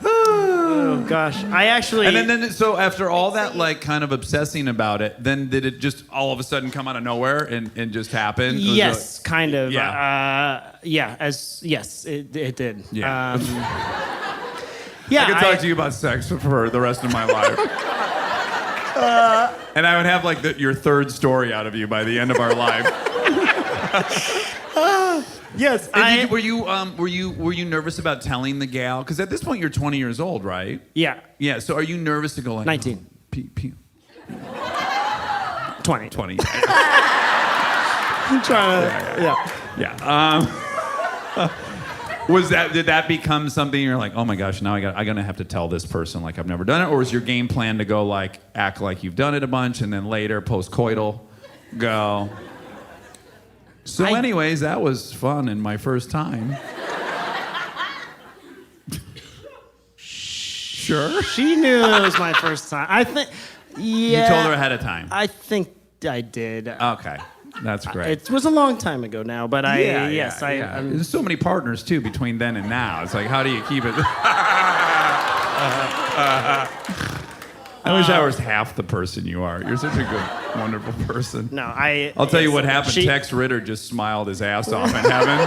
Oh gosh. I actually. And then so after all that like kind of obsessing about it, then did it just all of a sudden come out of nowhere and just happen? Was Yes, kind of. Yeah. Yes, it did. Yeah. Yeah. I could talk to you about sex for the rest of my life. And I would have like your third story out of you by the end of our life. Yes. Were you nervous about telling the gal? Because at this point you're 20 years old, right? Yeah. Yeah. So are you nervous to go like 19. 20. 20? I'm trying to. Yeah. Yeah. Did that become something you're like, oh my gosh, now I'm gonna have to tell this person like I've never done it, or was your game plan to go like act like you've done it a bunch and then later post-coital go? So, anyways, that was fun and my first time. Sure. She knew it was my first time. I think. Yeah. You told her ahead of time. I think I did. Okay, that's great. It was a long time ago now, but I'm- There's so many partners too between then and now. It's like, how do you keep it? I wish I was half the person you are. You're such a good, wonderful person. No, I'll tell you what happened. Tex Ritter just smiled his ass off in heaven.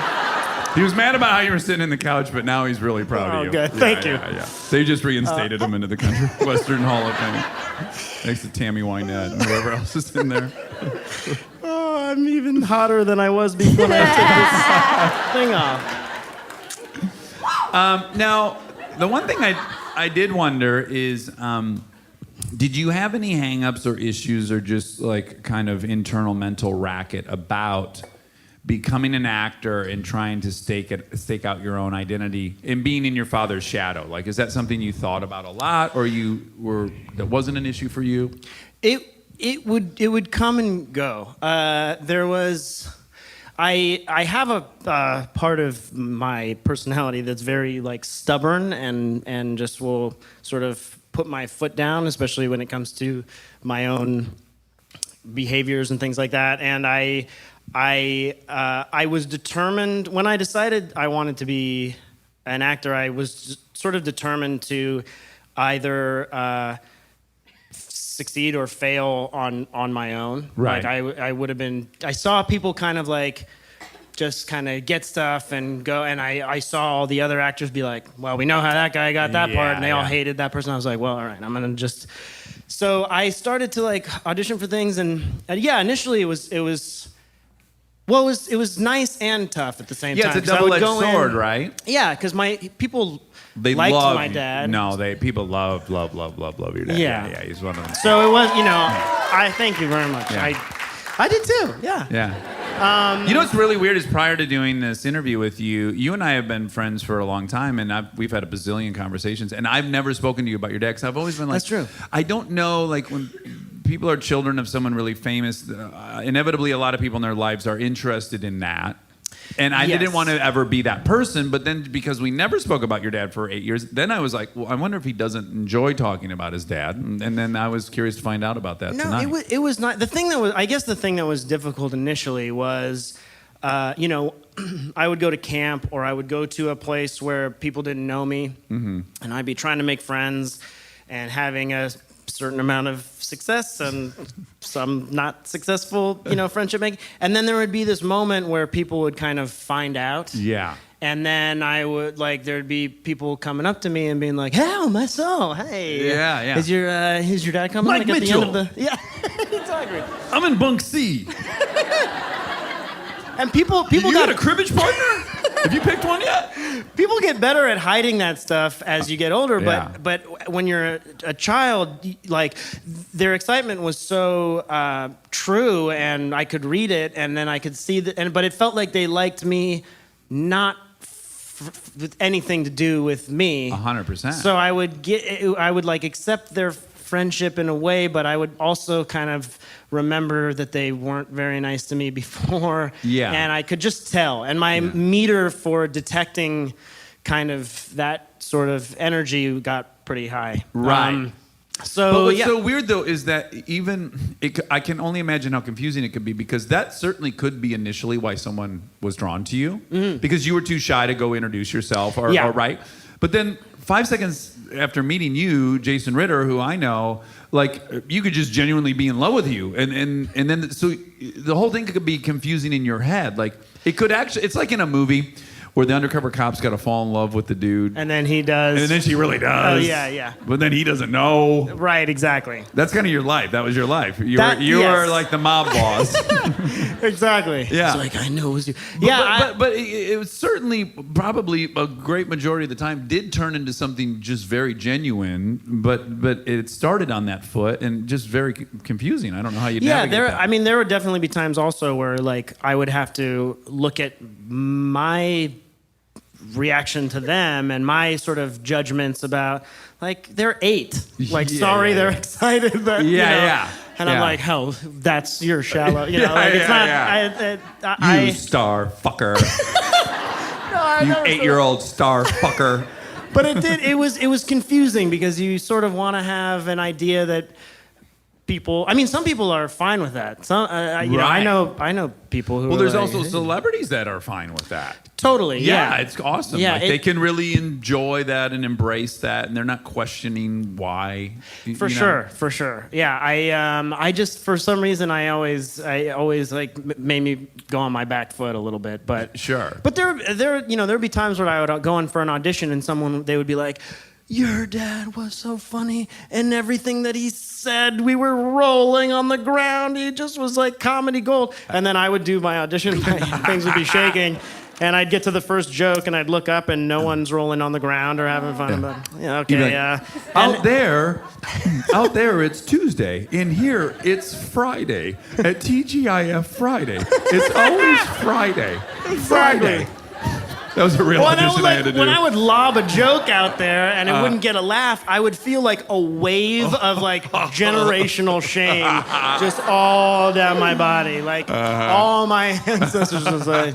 He was mad about how you were sitting in the couch, but now he's really proud of you. good. Thank you. Yeah. So you just reinstated him into the country Western Hall of Fame. Next to Tammy Wynette and whoever else is in there. Oh, I'm even hotter than I was before I took this thing off. Now, the one thing I did wonder is, did you have any hang-ups or issues or just like kind of internal mental racket about becoming an actor and trying to stake out your own identity and being in your father's shadow? Like, is that something you thought about a lot, or that wasn't an issue for you? It would come and go. There was. I have a part of my personality that's very like stubborn and just will sort of put my foot down, especially when it comes to my own behaviors and things like that. And I was determined when I decided I wanted to be an actor. I was sort of determined to either succeed or fail on my own. Right. Like I would have been. I saw people kind of like just kind of get stuff and go, and I saw all the other actors be like, well, we know how that guy got that part, and they all hated that person. I was like, well, all right, I'm gonna just. So I started to like audition for things, and yeah, initially it was nice and tough at the same time. Yeah, it's a double-edged sword, right? Yeah, because people They liked love my dad. No, people love your dad. Yeah, he's one of them. So it was, I thank you very much. Yeah. I did too. Yeah. Yeah. You know what's really weird is prior to doing this interview with you, you and I have been friends for a long time, and we've had a bazillion conversations, and I've never spoken to you about your dad, because I've always been like, that's true. I don't know, like when people are children of someone really famous, inevitably a lot of people in their lives are interested in that. And I didn't want to ever be that person, but then because we never spoke about your dad for 8 years, then I was like, well, I wonder if he doesn't enjoy talking about his dad. And then I was curious to find out about that tonight. No, it was not. The thing that was difficult initially was, I would go to camp or I would go to a place where people didn't know me, and I'd be trying to make friends and having a certain amount of success and some not successful, friendship making. And then there would be this moment where people would kind of find out. Yeah. And then I would there'd be people coming up to me and being like, "Hey, my son, hey, yeah. is your dad coming?" Mike like, Mitchell. At the end of the exactly. I'm in bunk C. And people You got got a cribbage partner? Have you picked one yet? People get better at hiding that stuff as you get older, Yeah. but when you're a child, like their excitement was so true, and I could read it, and then I could see that, but it felt like they liked me, not with anything to do with me. 100%. So I would like accept their friendship in a way, but I would also kind of remember that they weren't very nice to me before. Yeah. And I could just tell. And my meter for detecting kind of that sort of energy got pretty high. Right. But what's so weird, though, is that I can only imagine how confusing it could be, because that certainly could be initially why someone was drawn to you, because you were too shy to go introduce yourself, or right? But then 5 seconds after meeting you, Jason Ritter, who I know, like, you could just genuinely be in love with you, and then so the whole thing could be confusing in your head. Like, it could actually, it's like in a movie where the undercover cop's got to fall in love with the dude. And then he does. And then she really does. Oh, yeah. But then he doesn't know. Right, exactly. That's kind of your life. That was your life. You Yes. were like the mob boss. Exactly. Yeah. It's like, I know it was you. But it was certainly, probably a great majority of the time, did turn into something just very genuine. But it started on that foot and just very confusing. I don't know how you navigate that. There would definitely be times also where like I would have to look at my reaction to them and my sort of judgments about, like, they're 8. Like, they're excited. That, And I'm like, hell, that's your shallow. It's not. You star fucker. You 8-year-old star fucker. But it was confusing because you sort of want to have an idea that people. I mean, some people are fine with that. Some, you Right. know, I know people who. Well, are there's like, also celebrities that are fine with that. totally. Yeah, Yeah, it's awesome. Yeah, like they can really enjoy that and embrace that, and they're not questioning why. For sure. Yeah, I just for some reason I always like made me go on my back foot a little bit, but Sure. But there'd be times where I would go in for an audition and they would be like, "Your dad was so funny, and everything that he said, we were rolling on the ground. He just was like comedy gold." And then I would do my audition, things would be shaking. And I'd get to the first joke, and I'd look up, and no one's rolling on the ground or having fun. But yeah, okay, You'd be like, yeah. Out there it's Tuesday. In here it's Friday. At TGIF Friday. It's always Friday. Friday. That was a real audition I had to do. When I would lob a joke out there and it wouldn't get a laugh, I would feel like a wave of like generational shame just all down my body. Like all my ancestors was like,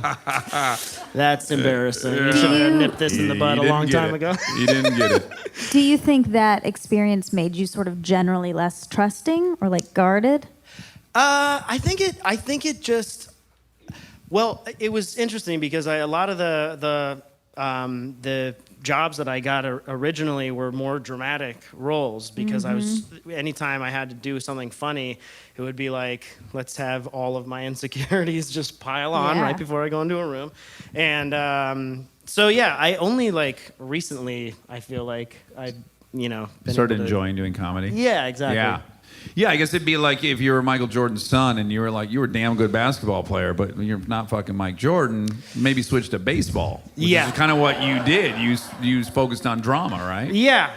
"That's embarrassing. You should have nipped this in the bud a long time ago." You didn't get it. Do you think that experience made you sort of generally less trusting or like guarded? I think it just. Well, it was interesting because a lot of the jobs that I got originally were more dramatic roles because anytime I had to do something funny, it would be like, let's have all of my insecurities just pile on right before I go into a room. And so, yeah, I only like recently, I feel like been Started enjoying doing comedy. Yeah, exactly. Yeah. Yeah, I guess it'd be like if you were Michael Jordan's son and you were a damn good basketball player, but you're not fucking Mike Jordan, maybe switch to baseball. Which is kind of what you did. You focused on drama, right? Yeah.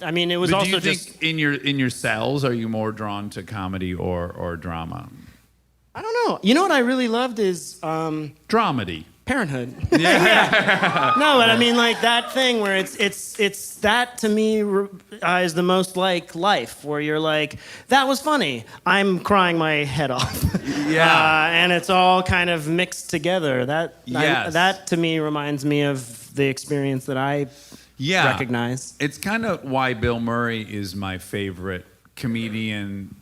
I mean, it was But also do you just... think in your cells, are you more drawn to comedy or drama? I don't know. You know what I really loved is... Dramedy. Parenthood. Yeah. No, but I mean, like that thing where it's that to me is the most like life, where you're like, that was funny. I'm crying my head off. Yeah. And it's all kind of mixed together. That to me reminds me of the experience that I recognize. It's kind of why Bill Murray is my favorite comedian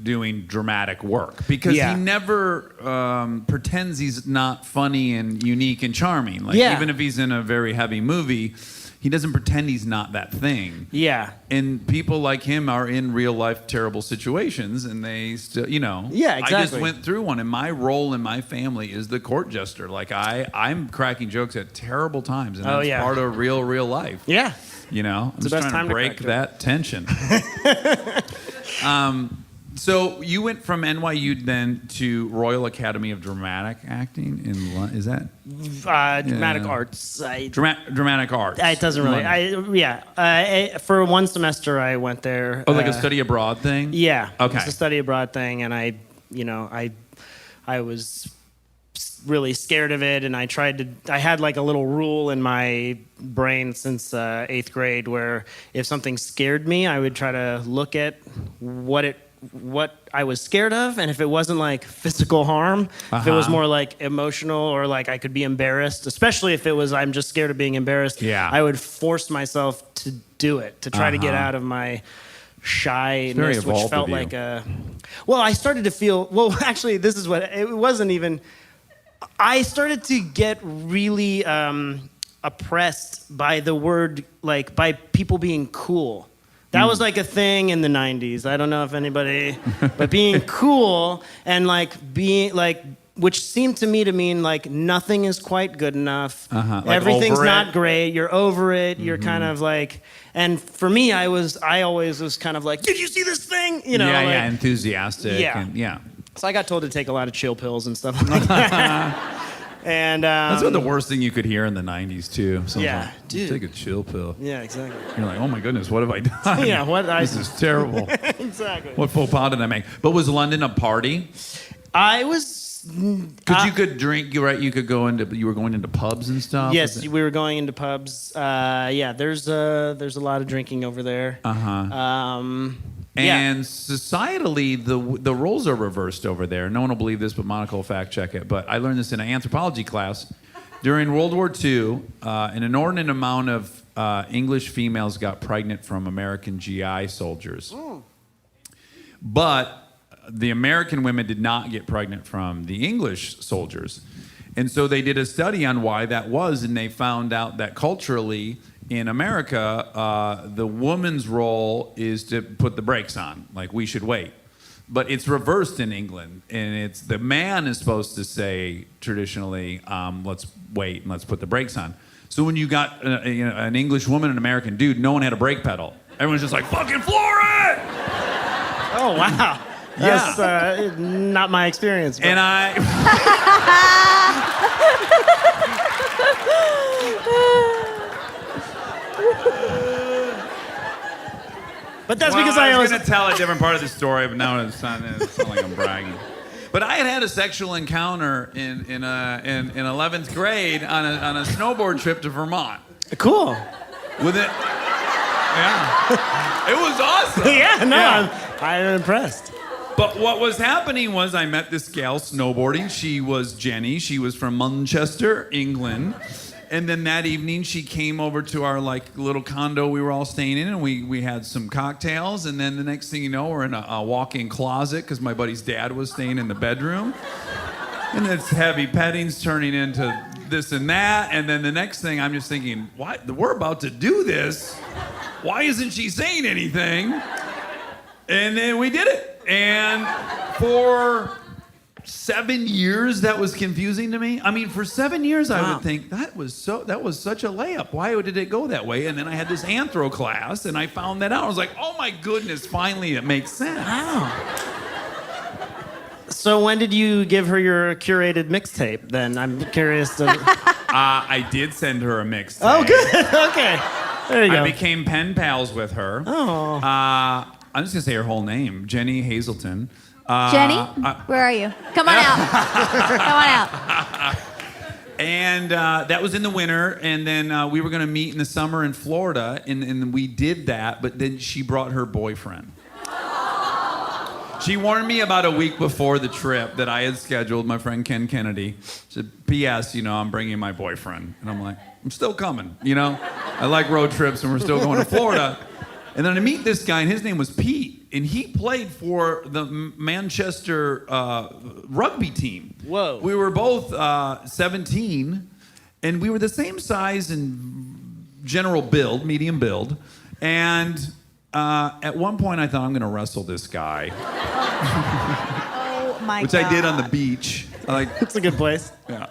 doing dramatic work, because he never pretends he's not funny and unique and charming. Like even if he's in a very heavy movie, he doesn't pretend he's not that thing. Yeah. And people like him are in real life terrible situations, and they still, Yeah, exactly. I just went through one, and my role in my family is the court jester. Like I'm cracking jokes at terrible times, and that's part of real life. Yeah. I'm just trying to break that tension. So you went from NYU then to Royal Academy of Dramatic Acting in London. Is that dramatic arts? Dramatic arts. It doesn't really. For one semester, I went there. Oh, like a study abroad thing? Yeah. Okay. It's a study abroad thing, and I was really scared of it, and I had like a little rule in my brain since 8th grade where if something scared me, I would try to look at what I was scared of, and if it wasn't like physical harm, if it was more like emotional or like I could be embarrassed, especially if it was I'm just scared of being embarrassed, I would force myself to do it, to try to get out of my shyness, which felt like I started to feel, actually this is what, it wasn't even, I started to get really oppressed by the word, like by people being cool. That was like a thing in the 90s. I don't know if anybody, but being cool and like being like, which seemed to me to mean like nothing is quite good enough. Like everything's not great. You're over it. You're kind of like, and for me, I always was kind of like, did you see this thing? Enthusiastic. Yeah. So I got told to take a lot of chill pills and stuff like that. And that's the worst thing you could hear in the 90s too. Like, dude, take a chill pill. Yeah, exactly. You're like, oh my goodness, what have I done? This is terrible. Exactly. What faux pas did I make? But was London a party? I was. Because you could drink, right? You could go into. You were going into pubs and stuff. Yes, we were going into pubs. There's a lot of drinking over there. And societally, the roles are reversed over there. No one will believe this, but Monica will fact check it. But I learned this in an anthropology class. During World War II, an inordinate amount of English females got pregnant from American GI soldiers. But the American women did not get pregnant from the English soldiers. And so they did a study on why that was, and they found out that culturally in America, the woman's role is to put the brakes on, like we should wait. But it's reversed in England, and it's the man is supposed to say traditionally, let's wait and let's put the brakes on. So when you got an English woman and an American dude, no one had a brake pedal. Everyone's just like, fucking floor it! Oh, wow. That's not my experience. But. And I... But that's because I was always... going to tell a different part of the story, but now it's not like I'm bragging. But I had a sexual encounter in 11th grade on a snowboard trip to Vermont. Cool. With it... Yeah. It was awesome. Yeah, no, Yeah. I'm impressed. But what was happening was I met this gal snowboarding. She was Jenny. She was from Manchester, England. And then that evening she came over to our little condo we were all staying in, and we had some cocktails. And then the next thing you know, we're in a walk-in closet because my buddy's dad was staying in the bedroom. And it's heavy petting's turning into this and that. And then the next thing I'm just thinking, what? We're about to do this. Why isn't she saying anything? And then we did it. And for 7 years, that was confusing to me. I mean, for 7 years, I would think that was such a layup. Why did it go that way? And then I had this anthro class, and I found that out. I was like, oh my goodness, finally it makes sense. Wow. So when did you give her your curated mixtape? Then I'm curious. I did send her a mixtape. Oh, good. Okay. There you go. I became pen pals with her. Oh. I'm just gonna say her whole name, Jenny Hazelton. Jenny, where are you? Come on out. Come on out. And that was in the winter, and then we were going to meet in the summer in Florida, and we did that, but then she brought her boyfriend. She warned me about a week before the trip that I had scheduled, my friend Ken Kennedy. She said, P.S., I'm bringing my boyfriend. And I'm like, I'm still coming, I like road trips, and we're still going to Florida. And then I meet this guy, and his name was Pete, and he played for the Manchester rugby team. Whoa. We were both 17, and we were the same size and general build, medium build. And at one point, I thought, I'm going to wrestle this guy. Oh, my God. Which I did on the beach. It's a good place. Yeah.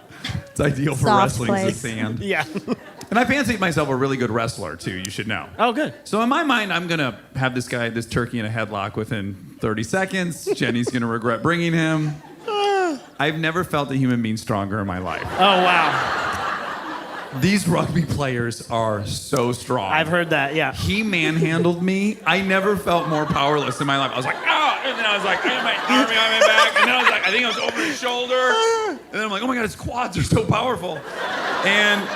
It's ideal for Soft wrestling place. the sand. Yeah. And I fancied myself a really good wrestler, too, you should know. Oh, good. So in my mind, I'm going to have this turkey in a headlock within 30 seconds. Jenny's going to regret bringing him. I've never felt a human being stronger in my life. Oh, wow. These rugby players are so strong. I've heard that, yeah. He manhandled me. I never felt more powerless in my life. I was like, oh! And then I was like, I had my arm behind my back. And then I was like, I think I was over his shoulder. And then I'm like, oh my God, his quads are so powerful. And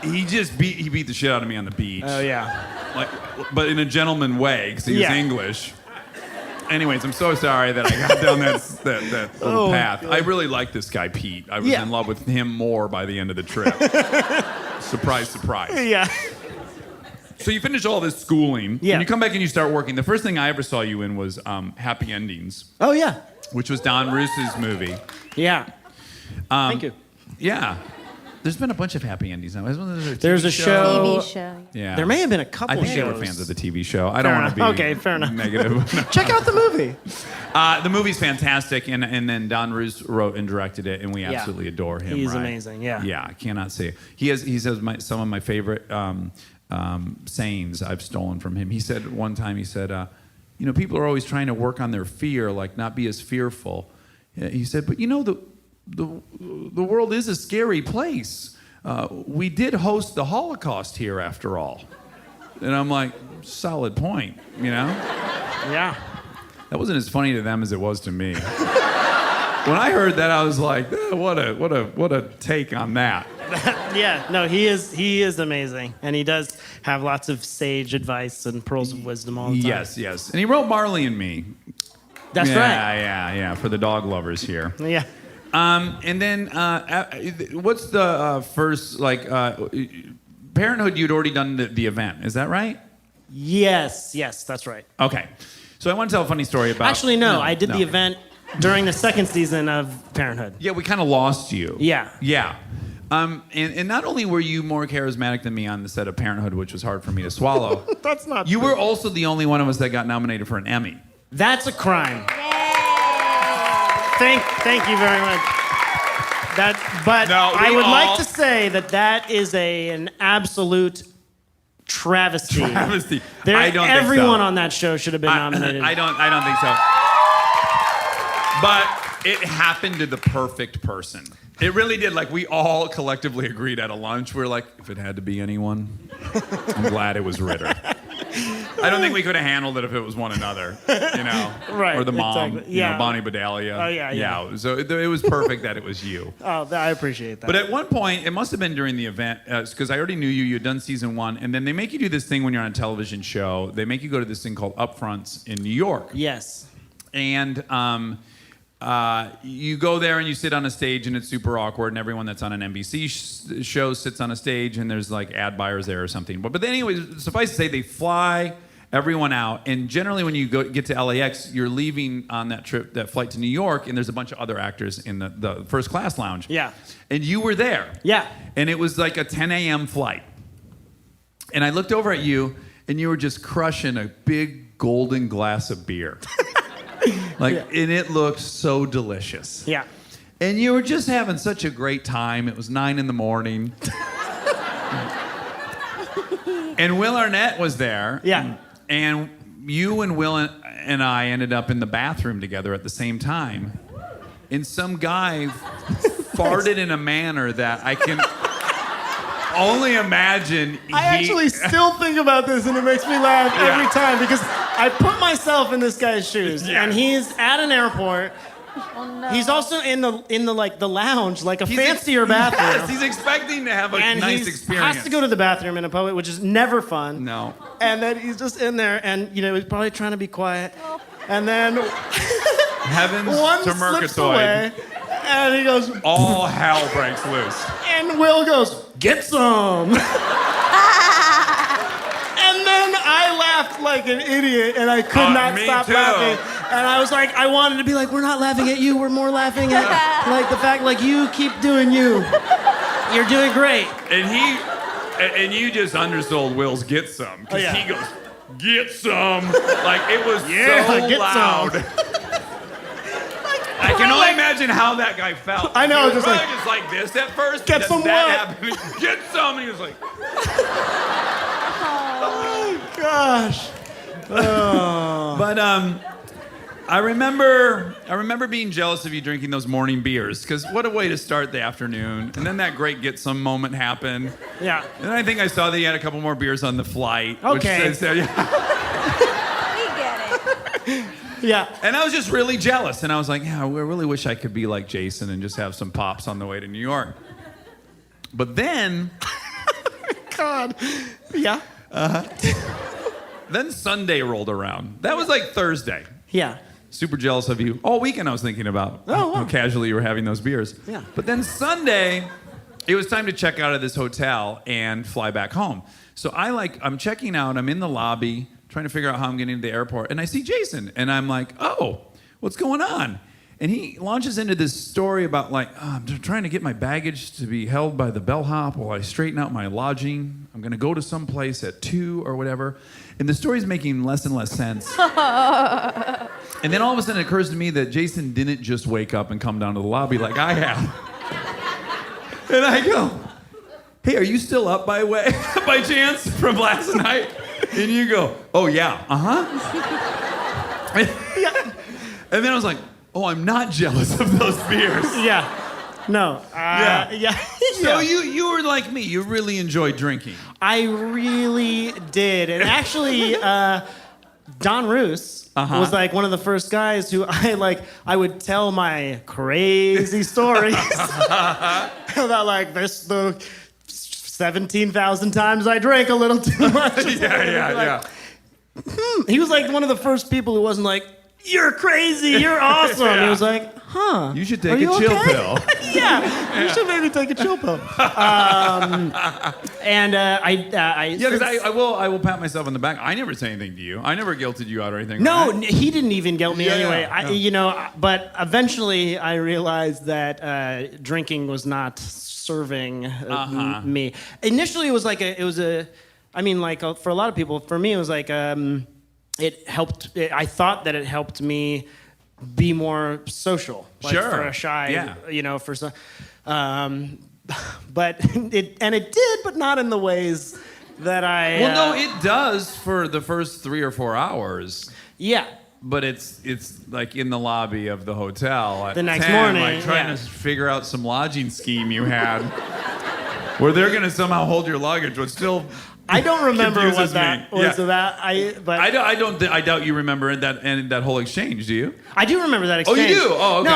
he just beat the shit out of me on the beach. Oh, yeah. But in a gentleman way, because he was Yeah. English. Anyways, I'm so sorry that I got down that little path. I really like this guy, Pete. I was in love with him more by the end of the trip. Surprise, surprise. Yeah. So you finish all this schooling, Yeah. and you come back and you start working. The first thing I ever saw you in was Happy Endings, Oh, yeah. which was Don Roos's movie. Yeah. Thank you. Yeah. There's been a bunch of happy endings now. There's a show. TV show. Yeah. There may have been a couple I think shows. they were fans of the TV show. I don't want to be Okay, fair enough. negative. Check out the movie. The movie's fantastic, and then Don Roos wrote and directed it, and we absolutely adore him. He's right? amazing, yeah. Yeah, I cannot say it. He says some of my favorite sayings I've stolen from him. He said one time, people are always trying to work on their fear, like not be as fearful. He said, but the world is a scary place. We did host the Holocaust here, after all. And I'm like, solid point, Yeah. That wasn't as funny to them as it was to me. When I heard that, I was like, what a take on that. Yeah. No, he is amazing. And he does have lots of sage advice and pearls of wisdom all the time. Yes. And he wrote Marley and Me. That's right. Yeah, for the dog lovers here. Yeah. And then, what's the first, Parenthood, you'd already done the event, is that right? Yes, that's right. Okay. So I want to tell a funny story about. Actually, no. I did the event during the second season of Parenthood. Yeah, we kind of lost you. Yeah. Yeah. And not only were you more charismatic than me on the set of Parenthood, which was hard for me to swallow. That's not You true. were also the only one of us that got nominated for an Emmy. That's a crime. Thank you very much. I would like to say that is an absolute travesty. I don't think everyone so. on that show should have been nominated. I don't think so. But it happened to the perfect person. It really did. Like, we all collectively agreed at a lunch. We were like, if it had to be anyone, I'm glad it was Ritter. I don't think we could have handled it if it was one another, Right, or the mom, exactly. Yeah. Bonnie Bedalia. Oh, yeah. So it was perfect that it was you. Oh, I appreciate that. But at one point, it must have been during the event, because I already knew you. You had done season 1, and then they make you do this thing when you're on a television show. They make you go to this thing called Upfronts in New York. Yes. And you go there and you sit on a stage and it's super awkward, and everyone that's on an NBC show sits on a stage and there's like ad buyers there or something. But anyways, suffice to say, they fly everyone out, and generally when you get to LAX, you're leaving on that flight to New York, and there's a bunch of other actors in the first class lounge. Yeah. And you were there. Yeah. And it was like a 10 a.m. flight. And I looked over at you, and you were just crushing a big golden glass of beer. And it looked so delicious. Yeah. And you were just having such a great time. It was 9 a.m. And Will Arnett was there. Yeah. And you and Will and I ended up in the bathroom together at the same time. And some guy farted in a manner that I can only imagine. I actually still think about this, and it makes me laugh every time, because I put myself in this guy's shoes, and he's at an airport. Oh, no. He's also in the lounge, like a fancier bathroom. Yes, he's expecting to have a nice experience. Has to go to the bathroom in a public, which is never fun. No. And then he's just in there, and he's probably trying to be quiet. And then Heavens one to slips Murgatroyd. away, and he goes, All hell breaks loose. and Will goes, "Get some." And then I laughed like an idiot, and I could not me stop too. laughing. And I was like, I wanted to be like, we're not laughing at you, we're more laughing at like the fact, like, you keep doing you. You're doing great. And you just undersold Will's "get some" because he goes, "Get some," like it was so get loud. some. I can only imagine how that guy felt. I know, he was just probably just like this at first. Get then some that what? happened. Get some, and he was like, Oh, gosh. But I remember being jealous of you drinking those morning beers, because what a way to start the afternoon. And then that great "get some" moment happened. Yeah. And I think I saw that you had a couple more beers on the flight. Okay. Which says, We get it. Yeah. and I was just really jealous. And I was like, yeah, I really wish I could be like Jason and just have some pops on the way to New York. But then, God. Yeah. then Sunday rolled around. That was like Thursday. Yeah. Super jealous of you. All weekend I was thinking about wow. how casually you were having those beers. Yeah. But then Sunday, it was time to check out of this hotel and fly back home. So I'm checking out, I'm in the lobby, trying to figure out how I'm getting to the airport, and I see Jason, and I'm like, oh, what's going on? And he launches into this story about I'm trying to get my baggage to be held by the bellhop while I straighten out my lodging. I'm going to go to some place at 2 or whatever. And the story's making less and less sense. And then all of a sudden it occurs to me that Jason didn't just wake up and come down to the lobby like I have. And I go, hey, are you still up by chance from last night? And you go, oh yeah, And then I was like, oh, I'm not jealous of those beers. Yeah. No. Yeah. So you were like me. You really enjoyed drinking. I really did. And actually, Don Roos was like one of the first guys who I would tell my crazy stories about the 17,000 times I drank a little too much. Yeah. He was like one of the first people who wasn't like, "You're crazy. You're awesome." Yeah. He was like, "Huh? You should Are take a you chill okay?" pill. Yeah, you should maybe take a chill pill. And Yeah, because I will pat myself on the back. I never say anything to you. I never guilted you out or anything. No, right? he didn't even guilt me Yeah, anyway. yeah. But eventually I realized that drinking was not serving me. Initially, it was for a lot of people. For me, it was like it helped. I thought that it helped me be more social, like Sure. for a shy, Yeah. for some. But it did, but not in the ways that I. Well, no, it does for the first 3 or 4 hours. Yeah. But it's like in the lobby of the hotel at The next 10, morning, like trying yeah. to figure out some lodging scheme you had, where they're gonna somehow hold your luggage, but still. I don't remember what Confuses that me. was Yeah. about. I doubt you remember that whole exchange. Do you? I do remember that Oh, you exchange. do? Oh, okay.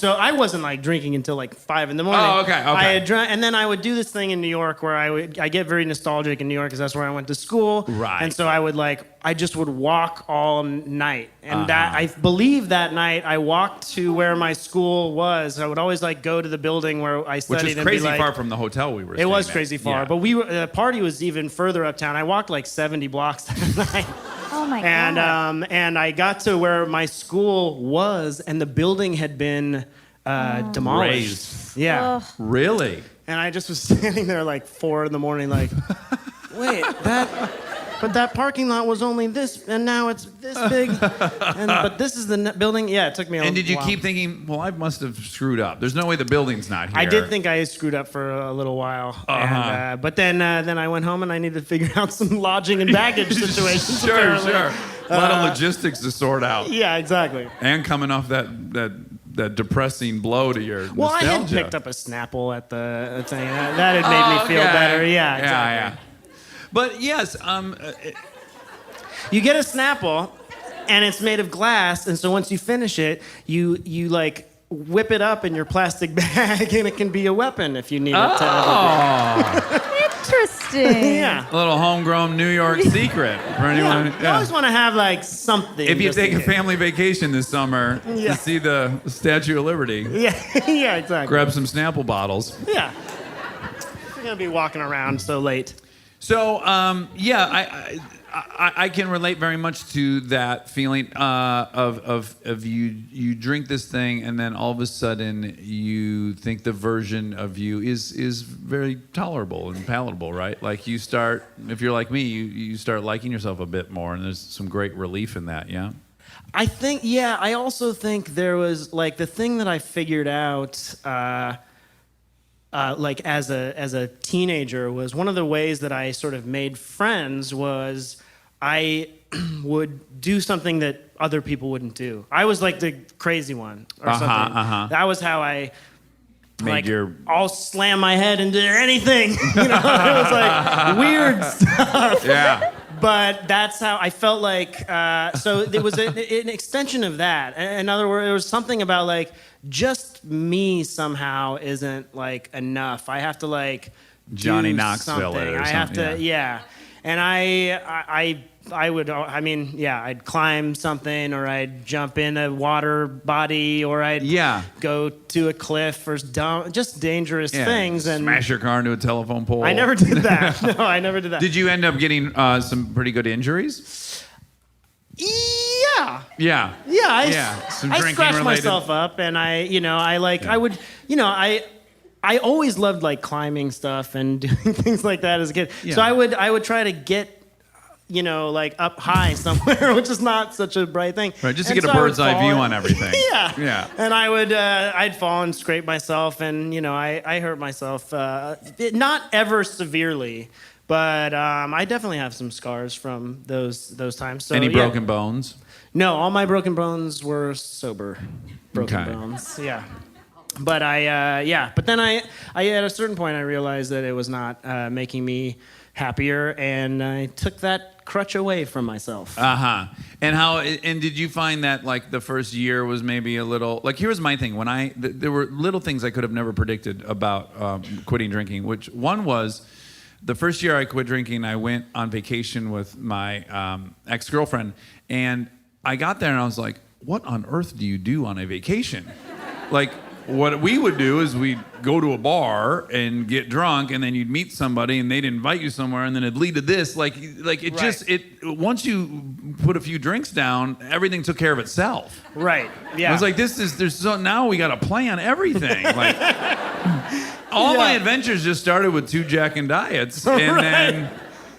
No, I wasn't like drinking until like 5 in the morning. Oh, okay. I had drunk, and then I would do this thing in New York where I get very nostalgic in New York because that's where I went to school. Right. And so I just would walk all night, and that I believe that night I walked to where my school was. I would always like go to the building where I studied. Which is and be crazy like, far from the hotel we were. It staying was at. crazy far, Yeah. but the party was even further uptown. I walked like 70 blocks that night. Oh my And God. and I got to where my school was, and the building had been demolished. Razed. Yeah, Really? and I just was standing there like 4 in the morning, like, wait, but that parking lot was only this, and now it's this big, but this is the building. Yeah, it took me. And did you while. keep thinking, well, I must have screwed up. There's no way the building's not here. I did think I screwed up for a little while, but then I went home and I needed to figure out some lodging and baggage situations. Sure, apparently. sure. A lot of logistics to sort out. Yeah, exactly. And coming off that depressing blow to your Well, nostalgia. I had picked up a Snapple at the thing. That had made me feel better. Yeah, exactly. Yeah. But yes, You get a Snapple, and it's made of glass, and so once you finish it, you like whip it up in your plastic bag, and it can be a weapon if you need it to. Interesting. Yeah. a little homegrown New York secret for anyone. You always want to have like something. If you just take in a case. family vacation this summer Yeah. to see the Statue of Liberty, Yeah, yeah, exactly. grab some Snapple bottles. Yeah. You're gonna be walking around so late. So, I can relate very much to that feeling of you drink this thing and then all of a sudden you think the version of you is very tolerable and palatable, right? Like you start, if you're like me, you start liking yourself a bit more, and there's some great relief in that, yeah? I also think there was like the thing that I figured out like as a teenager was one of the ways that I sort of made friends was I would do something that other people wouldn't do. I was like the crazy one or something. That was how I I'll slam my head into anything. You know, it was like weird stuff. Yeah. But that's how I felt like. So there was an extension of that. In other words, there was something about like just me somehow isn't like enough. I have to like Johnny do Knoxville something. it or I have to, something, yeah. And I would, I mean, yeah, I'd climb something or I'd jump in a water body or I'd go to a cliff or just dangerous things. And smash your car into a telephone pole. I never did that. No, I never did that. Did you end up getting some pretty good injuries? Yeah. Yeah. Yeah. Some I drinking scratched related. myself up and I would, I always loved like climbing stuff and doing things like that as a kid. Yeah. So I would try to get, like up high somewhere, which is not such a bright thing. Right, just to And get a so I would bird's eye fall view and- on everything. Yeah. Yeah. And I would, I'd fall and scrape myself and, I hurt myself, not ever severely, but I definitely have some scars from those times. So, Any yeah. broken bones? No, all my broken bones were sober broken Okay. bones. Yeah. But but then I at a certain point I realized that it was not making me happier, and I took that crutch away from myself. And did you find that like the first year was maybe a little like, here's my thing, when there were little things I could have never predicted about quitting drinking, which one was the first year I quit drinking, I went on vacation with my ex-girlfriend, and I got there and I was like, what on earth do you do on a vacation? Like, what we would do is we'd go to a bar and get drunk, and then you'd meet somebody, and they'd invite you somewhere, and then it'd lead to this. Like it just once you put a few drinks down, everything took care of itself. Right. Yeah. I was like, now we got to plan everything. Like, all my adventures just started with 2 Jack and Diets, and then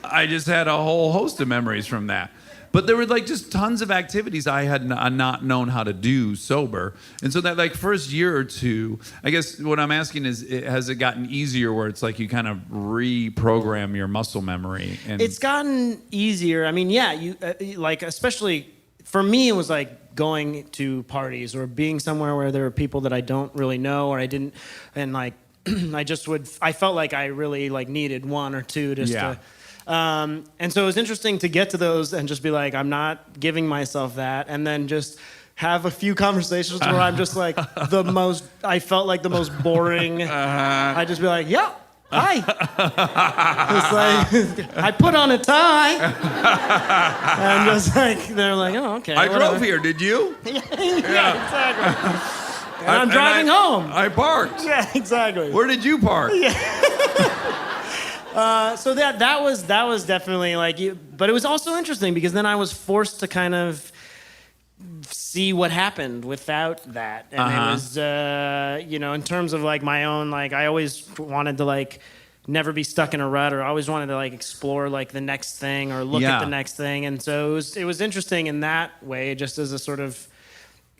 I just had a whole host of memories from that. But there were like just tons of activities I had not known how to do sober. And so that like first year or two, I guess what I'm asking is, has it gotten easier where it's like you kind of reprogram your muscle memory? And it's gotten easier. I mean, yeah, you like, especially for me, it was like going to parties or being somewhere where there are people that I don't really know or I didn't, and like I felt like I really like needed one or two just to. And so it was interesting to get to those and just be like, I'm not giving myself that. And then just have a few conversations where I'm just like I felt like the most boring. I'd just be like, yeah, hi. It's like, I put on a tie. And just like, they're like, oh, okay. I drove here, did you? Yeah, exactly. And I'm driving home. I parked. Yeah, exactly. Where did you park? So that was definitely like but it was also interesting because then I was forced to kind of see what happened without that, and it was in terms of like my own, like I always wanted to like never be stuck in a rut, or I always wanted to like explore like the next thing or look at the next thing, and so it was interesting in that way, just as a sort of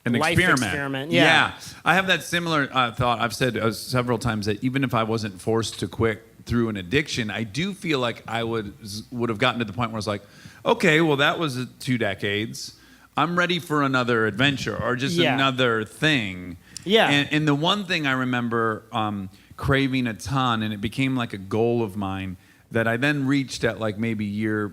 an life experiment. Yeah. I have that similar thought. I've said several times that even if I wasn't forced to quit through an addiction, I do feel like I would have gotten to the point where I was like, okay, well, that was 2 decades. I'm ready for another adventure or just another thing. Yeah. And the one thing I remember craving a ton, and it became like a goal of mine that I then reached at like maybe year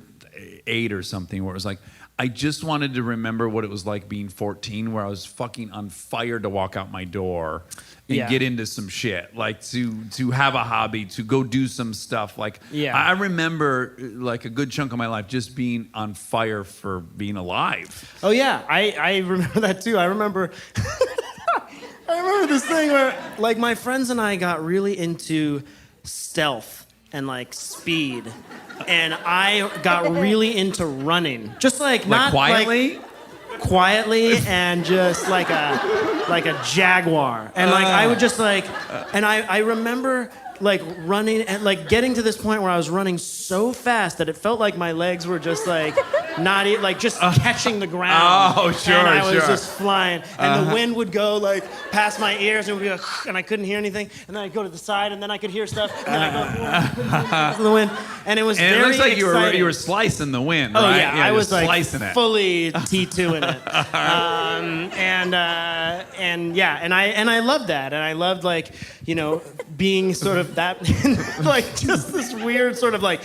8 or something, where it was like, I just wanted to remember what it was like being 14, where I was fucking on fire to walk out my door and get into some shit, like to have a hobby, to go do some stuff. Like, I remember like a good chunk of my life just being on fire for being alive. Oh yeah, I remember that too. I remember this thing where like my friends and I got really into stealth and like speed. And I got really into running, just like not quietly, and just like a jaguar, and like I would just like, and I remember like running and like getting to this point where I was running so fast that it felt like my legs were just like not like just catching the ground. Oh, sure, and I was just flying, and the wind would go like past my ears, and it would be like, and I couldn't hear anything, and then I'd go to the side, and then I could hear stuff, and then I go the wind, and it was and very it looks like exciting. you were slicing the wind, oh, right? Yeah, I was like slicing it. fully T2 in it, and I loved that, and I loved like being sort of that like just this weird sort of like.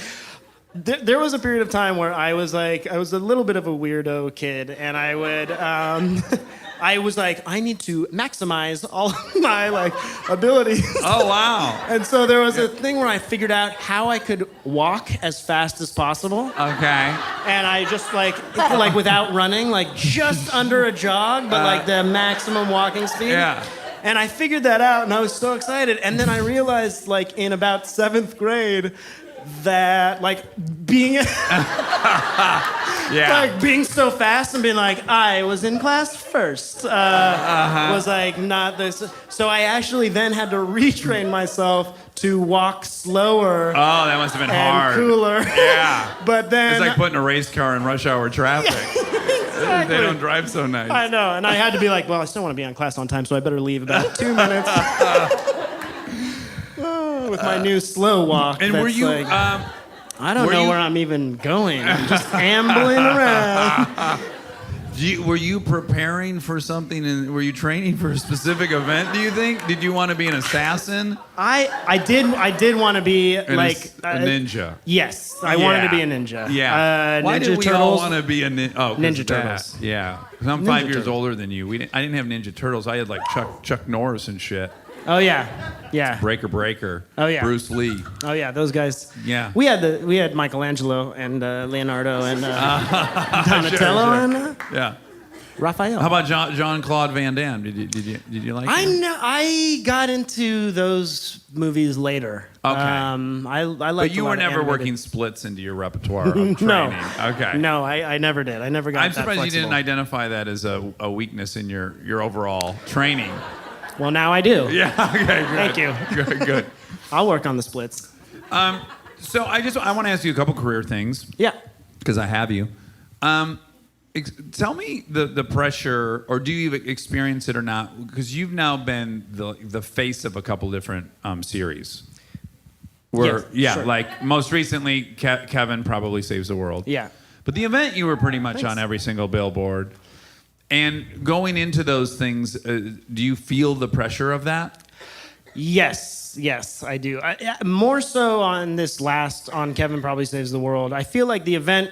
There was a period of time where I was a little bit of a weirdo kid, and I would I was like, I need to maximize all of my like abilities. Oh wow! And so there was a thing where I figured out how I could walk as fast as possible. Okay. And I just like without running, like just under a jog, but like the maximum walking speed. Yeah. And I figured that out, and I was so excited. And then I realized, like in about 7th grade, that like being like being so fast and being like I was in class first was like not this. So I actually then had to retrain myself to walk slower. Oh, that must have been and hard. Cooler. Yeah. But then it's like putting a race car in rush hour traffic. Exactly. They don't drive so nice. I know, and I had to be like, well, I still want to be on class on time, so I better leave about 2 minutes. With my new slow walk. And were you? Like, I don't know where I'm even going. I'm just ambling around. Were you preparing for something? And were you training for a specific event? Do you think? Did you want to be an assassin? I did want to be a ninja. Yes, I wanted to be a ninja. Yeah. Why Ninja did we Turtles? all want to be a ninja? Oh, Ninja Turtles. That. Yeah. 'Cause I'm 5 years older than you. I didn't have Ninja Turtles. I had like Chuck Norris and shit. Oh yeah. Breaker. Oh yeah. Bruce Lee. Oh yeah, those guys. Yeah. We had Michelangelo and Leonardo and Donatello. Sure. Yeah. Raphael. How about Jean-Claude Van Damme? Did you like him? I got into those movies later. Okay. I liked. But you a lot were of never animated- working splits into your repertoire of training. No. Okay. No, I never did. I never got. I'm that surprised you flexible. didn't identify that as a weakness in your overall training. Well, now I do. Yeah. Okay. Good. Thank you. Good. I'll work on the splits. So I want to ask you a couple career things Yeah. because I have you. Tell me the pressure, or do you experience it or not? Because you've now been the face of a couple different series. Yes, sure. Like most recently, Kevin Probably Saves the World. Yeah. But the event, you were pretty much Thanks. on every single billboard. And going into those things, do you feel the pressure of that? Yes, I do. More so on this last, on Kevin Probably Saves the World. I feel like the event,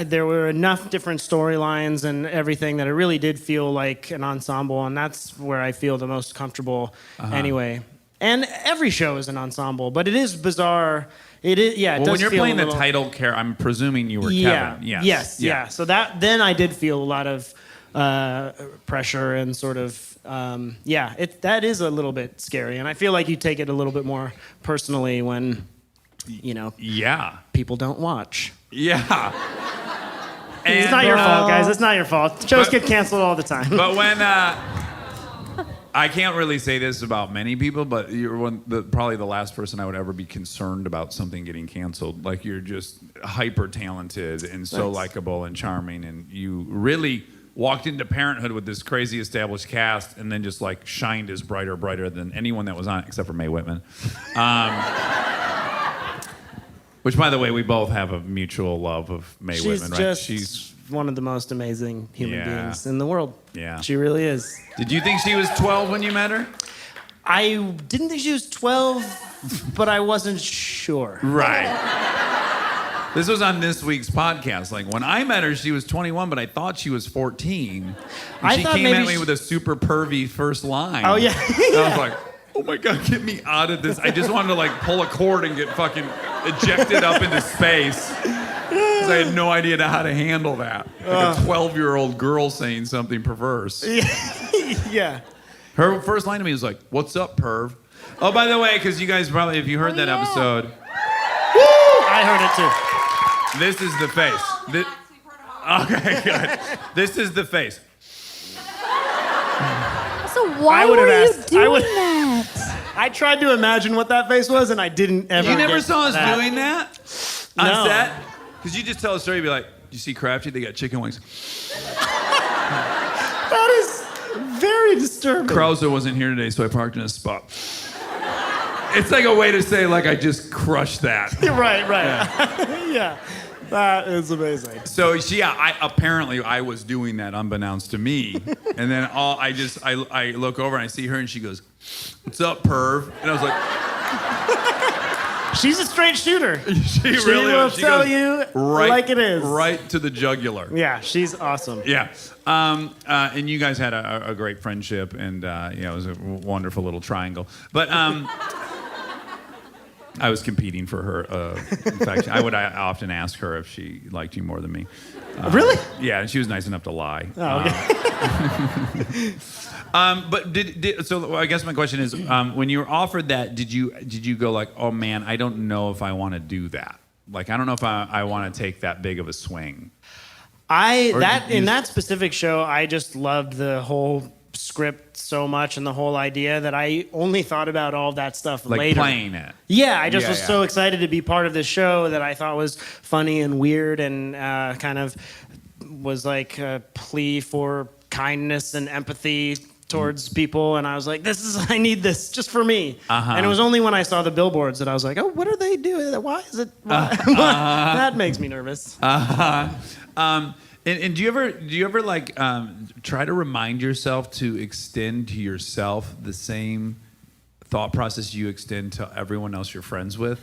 there were enough different storylines and everything that it really did feel like an ensemble, and that's where I feel the most comfortable anyway. And every show is an ensemble, but it is bizarre. It is, yeah. It Well, does when you're feel playing a the little, title character, I'm presuming you were yeah, Kevin. Yes. yeah. So then I did feel a lot of pressure and sort of that is a little bit scary, and I feel like you take it a little bit more personally when Yeah. people don't watch. Yeah. It's not your fault, guys. It's not your fault. Shows get canceled all the time. But when I can't really say this about many people, but you're probably the last person I would ever be concerned about something getting canceled. Like, you're just hyper talented and so Thanks. likable and charming, and you really walked into Parenthood with this crazy established cast, and then just like shined as brighter than anyone that was on it, except for Mae Whitman. Which, by the way, we both have a mutual love of Mae Whitman, right? She's one of the most amazing human Yeah. beings in the world. Yeah. She really is. Did you think she was 12 when you met her? I didn't think she was 12, but I wasn't sure. Right. This was on this week's podcast. Like, when I met her, she was 21, but I thought she was 14. And I she thought came maybe at me with a super pervy first line. Oh, yeah. And I was like, oh my God, get me out of this. I just wanted to like pull a cord and get fucking ejected up into space. Because I had no idea how to handle that. Like a 12-year-old girl saying something perverse. Yeah. Her first line to me was like, "What's up, perv?" Oh, by the way, because you guys probably, if you heard that episode, I heard it too. this is the face. Okay, good. This is the face. So why I would were have you asked- I doing would- that? I tried to imagine what that face was, and I didn't ever. You never get saw us that. doing that on No. set? Because you just tell a story, you'd be like, "You see Crafty? They got chicken wings." That is very disturbing. Krauser wasn't here today, so I parked in a spot. It's like a way to say, like, I just crushed that. Right. Yeah. That is amazing. So apparently I was doing that unbeknownst to me, and then I look over and I see her and she goes, "What's up, perv?" And I was like, She's a straight shooter. she She really will she tell goes you right, like it is. right to the jugular. Yeah, she's awesome. Yeah, and you guys had a great friendship, and it was a wonderful little triangle. But I was competing for her. In fact, I would often ask her if she liked you more than me. Really? Yeah, and she was nice enough to lie. Oh, okay. But so I guess my question is, when you were offered that, did you go like, oh man, I don't know if I want to do that. Like, I don't know if I want to take that big of a swing. In that specific show, I just loved the whole script so much and the whole idea that I only thought about all that stuff Like later. playing it. Yeah, I just was Yeah. so excited to be part of this show that I thought was funny and weird and kind of was like a plea for kindness and empathy towards people. And I was like, I need this just for me. And it was only when I saw the billboards that I was like, oh, what are they doing? Why is it? That makes me nervous. And do you ever like try to remind yourself to extend to yourself the same thought process you extend to everyone else you're friends with?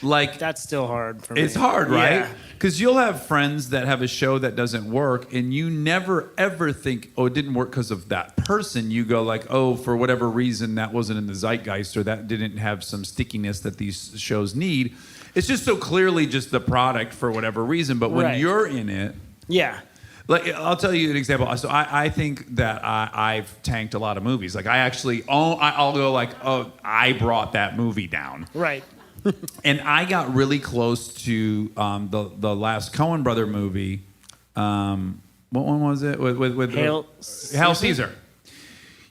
Like, That's still hard for me. it's hard, right? Yeah. Because you'll have friends that have a show that doesn't work, and you never ever think, oh, it didn't work because of that person. You go like, oh, for whatever reason that wasn't in the zeitgeist, or that didn't have some stickiness that these shows need. It's just so clearly just the product for whatever reason. But when Right. you're in it, Yeah. Like, I'll tell you an example. So I think that I've tanked a lot of movies. Like, I'll go like, oh, I brought that movie down. Right. And I got really close to the last Coen brother movie. What one was it? With Hail Caesar.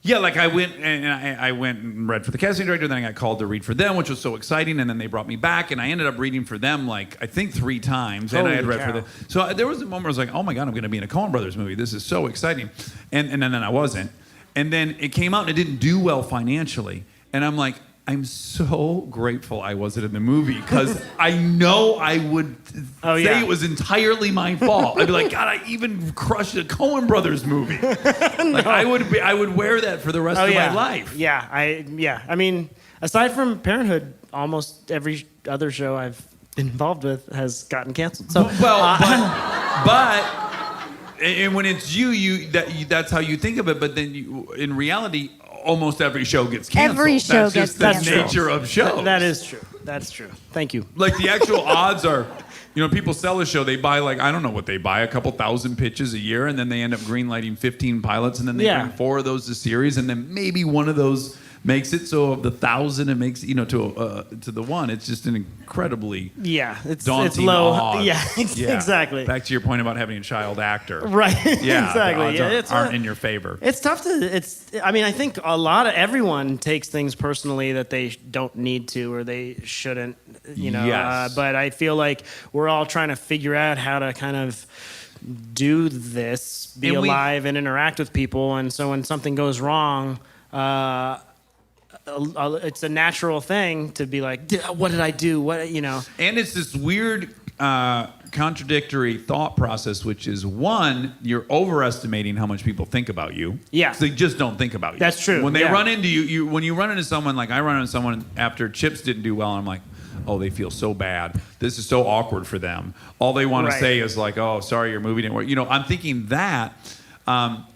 Yeah, like I went and read for the casting director, then I got called to read for them, which was so exciting, and then they brought me back, and I ended up reading for them like I think 3 times, and I had read for them. So there was a moment where I was like, oh my God, I'm going to be in a Coen Brothers movie. This is so exciting, and then I wasn't, and then it came out and it didn't do well financially, and I'm like, I'm so grateful I wasn't in the movie because I know I would say it was entirely my fault. I'd be like, God, I even crushed a Coen Brothers movie. Like I would wear that for the rest of my life. Yeah, I mean, aside from Parenthood, almost every other show I've been involved with has gotten canceled. So but and when it's that's how you think of it. But then in reality, almost every show gets canceled. Every show That's gets just the canceled. nature of shows. That is true. That's true. Thank you. Like the actual odds are, people sell a show, they buy like, I don't know what they buy, a couple thousand pitches a year, and then they end up greenlighting 15 pilots, and then they bring 4 of those to series, and then maybe one of those makes it. So of the 1,000, it makes to the one. It's just an incredibly it's daunting low. odds. Yeah, exactly. Back to your point about having a child actor. Right. Yeah, exactly. The odds aren't in your favor. It's tough to. I mean, I think everyone takes things personally that they don't need to or they shouldn't. Yes. But I feel like we're all trying to figure out how to kind of do this, be alive and interact with people, and so when something goes wrong. It's a natural thing to be like, what did I do? And it's this weird contradictory thought process, which is one, you're overestimating how much people think about you. Yeah. They just don't think about you. That's true. When they run into you, when you run into someone, like I run into someone after Chips didn't do well, and I'm like, oh, they feel so bad. This is so awkward for them. All they want to say is like, oh, sorry, your movie didn't work. I'm thinking that,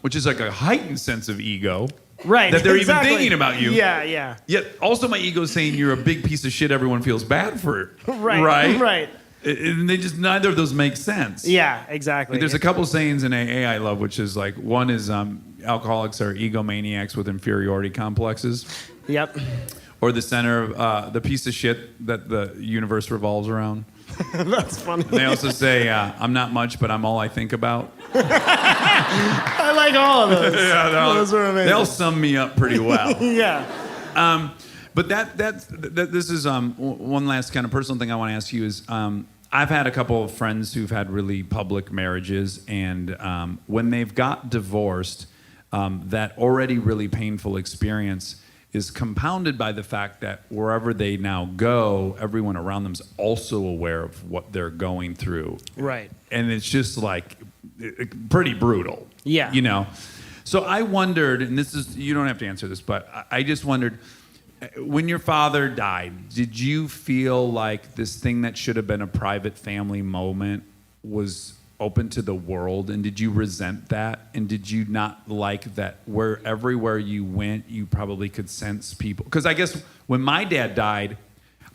which is like a heightened sense of ego. Right. That they're even thinking about you. Yeah. Yet also my ego is saying you're a big piece of shit everyone feels bad for. Right. And they just, neither of those make sense. Yeah, exactly. Like, there's a couple sayings in AA I love, which is like, one is alcoholics are egomaniacs with inferiority complexes. Yep. Or the center of the piece of shit that the universe revolves around. That's funny. And they also say, I'm not much, but I'm all I think about. I like all of those. Those are amazing. They'll sum me up pretty well. Yeah. But this is one last kind of personal thing I want to ask you is I've had a couple of friends who've had really public marriages, and when they've got divorced, that already really painful experience is compounded by the fact that wherever they now go, everyone around them is also aware of what they're going through. Right. And it's just like pretty brutal. Yeah. So I wondered, and you don't have to answer this, but I just wondered, when your father died, did you feel like this thing that should have been a private family moment was open to the world, and did you resent that, and did you not like that everywhere you went you probably could sense people? Because I guess when my dad died,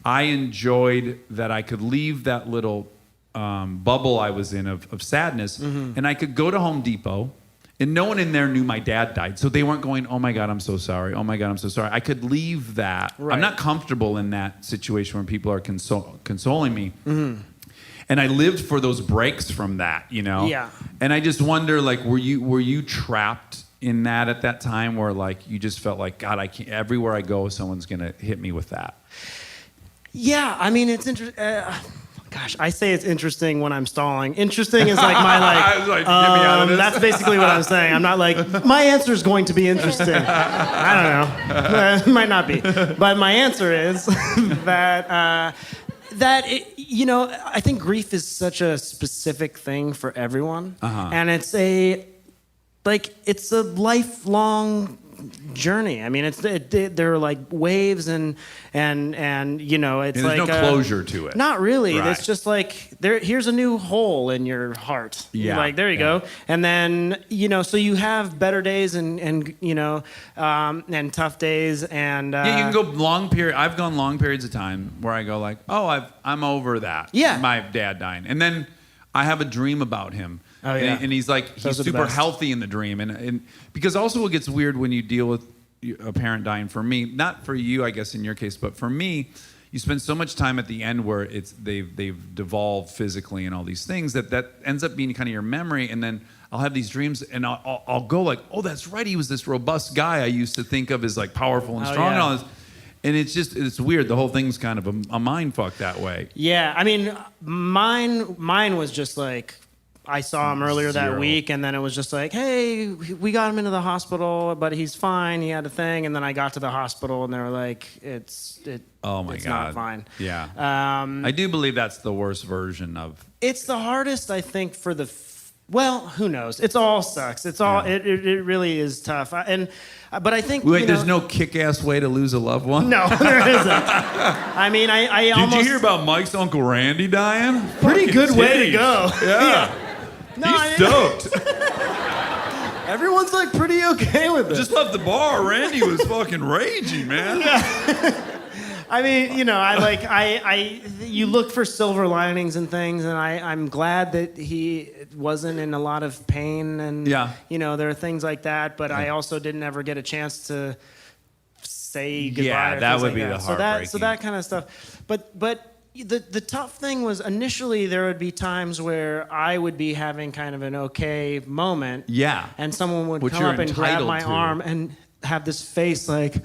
I enjoyed that I could leave that little bubble I was in of sadness, and I could go to Home Depot, and no one in there knew my dad died, so they weren't going, oh my God, I'm so sorry, oh my God, I'm so sorry. I could leave that. Right. I'm not comfortable in that situation where people are consoling me. And I lived for those breaks from that, Yeah. And I just wonder, like, were you trapped in that at that time, where like you just felt like, God, I can't. Everywhere I go, someone's gonna hit me with that. Yeah, I mean, it's interesting. Gosh, I say it's interesting when I'm stalling. Interesting is like my I was like, get me out of this. That's basically what I'm saying. I'm not like, my answer is going to be interesting. I don't know. It might not be. But my answer is that I think grief is such a specific thing for everyone, and it's a lifelong journey. I mean, there are like waves and it's there's like no closure to it. Not really. Right. It's just like here's a new hole in your heart. Yeah. Like there you go. And then so you have better days and tough days and yeah, you can go long period. I've gone long periods of time where I go like, oh, I'm over that. Yeah. My dad dying, and then I have a dream about him. Oh, yeah. And he's like, he's Those are the super best. healthy in the dream. And because also it gets weird when you deal with a parent dying. For me, not for you, I guess, in your case, but for me, you spend so much time at the end where they've devolved physically and all these things that ends up being kind of your memory. And then I'll have these dreams and I'll go like, oh, that's right. He was this robust guy I used to think of as like powerful and strong and all this. And it's weird. The whole thing's kind of a mind fuck that way. Yeah, I mean, mine was just like, I saw him earlier that week, and then it was just like, hey, we got him into the hospital, but he's fine. He had a thing, and then I got to the hospital, and they were like, it's not fine. Yeah. I do believe that's the worst version of. It's the hardest, I think, for the. Well, who knows? It all sucks. It's all. Yeah. It really is tough. But I think. Wait, there's no kick-ass way to lose a loved one? No, there isn't. I mean, I Did almost. you hear about Mike's Uncle Randy dying? Pretty Fucking good way to titties. go. Yeah. No, He's stoked. Everyone's like pretty okay with it. Just left the bar. Randy was fucking raging, man. I mean, you look for silver linings and things, and I'm glad that he wasn't in a lot of pain, and there are things like that. But I also didn't ever get a chance to say goodbye. Yeah, or that things would like be that. the heartbreaking. So that kind of stuff. But the tough thing was initially there would be times where I would be having kind of an okay moment. Yeah. And someone would Which come you're up and grab entitled my to. arm and have this face like.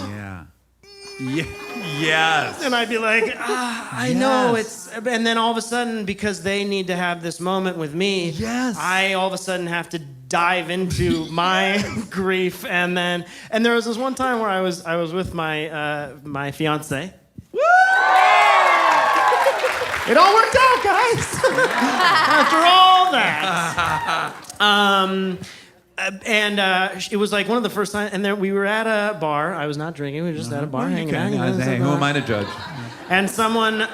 Yeah. Yes. And I'd be like, I know it's, and then all of a sudden, because they need to have this moment with me, I all of a sudden have to dive into my grief, and there was this one time where I was with my fiance. Woo! It all worked out, guys. After all that. It was like one of the first times, and then we were at a bar. I was not drinking. We were just at a bar hanging out. Hey, who am I to judge? And someone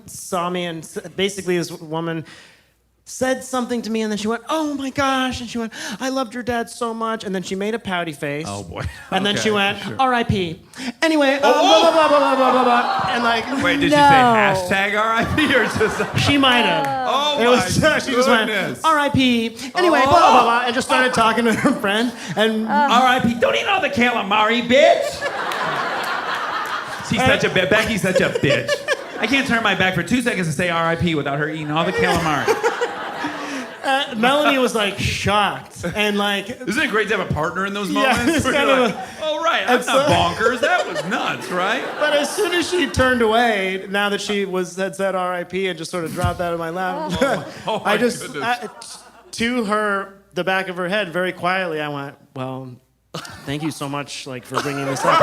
saw me, and basically this woman said something to me, and then she went, "Oh my gosh!" And she went, "I loved your dad so much." And then she made a pouty face. Oh boy. And then Okay, she went, sure. "R.I.P." Anyway, blah blah blah blah blah blah blah. And like, Wait, did she say hashtag RIP or just? she might have. Oh It my was, she just went, goodness. R.I.P. Anyway, blah, blah, blah, and just started talking to her friend. And RIP. Don't eat all the calamari, bitch. She's such a bitch. Becky's such a bitch. I can't turn my back for 2 seconds and say RIP without her eating all the calamari. Melanie was like shocked. And like, Isn't it great to have a partner in those Yeah, moments? it's Where kind you're of like, oh, right. I'm not bonkers. That was nuts, right? but as soon as she turned away, now that she had said R.I.P. and just sort of dropped out of my lap, Oh, my I just, goodness. to her, the back of her head, very quietly, I went, well, thank you so much, like, for bringing this up.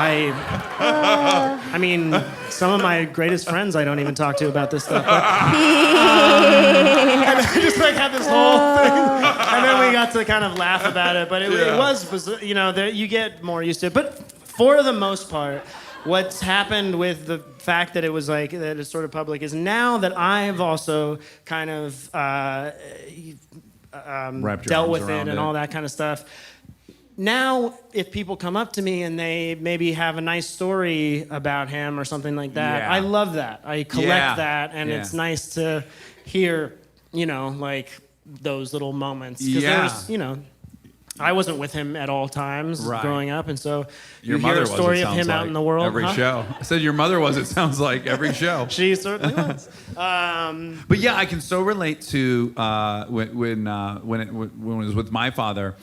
I mean, some of my greatest friends I don't even talk to about this stuff. But, and I just like had this whole thing, and then we got to kind of laugh about it. But it was you get more used to it. But for the most part, what's happened with the fact that it was like that it's sort of public is now that I've also kind of dealt with it and all that kind of stuff. Now, if people come up to me and they maybe have a nice story about him or something like that, I love that. I collect that, and it's nice to hear, like those little moments. Because there's, I wasn't with him at all times growing up, and so Your you mother hear a story was, of him like, out in the world. Every show. I said your mother was, it sounds like, every show. She certainly was. But yeah, I can so relate to when it was with my father.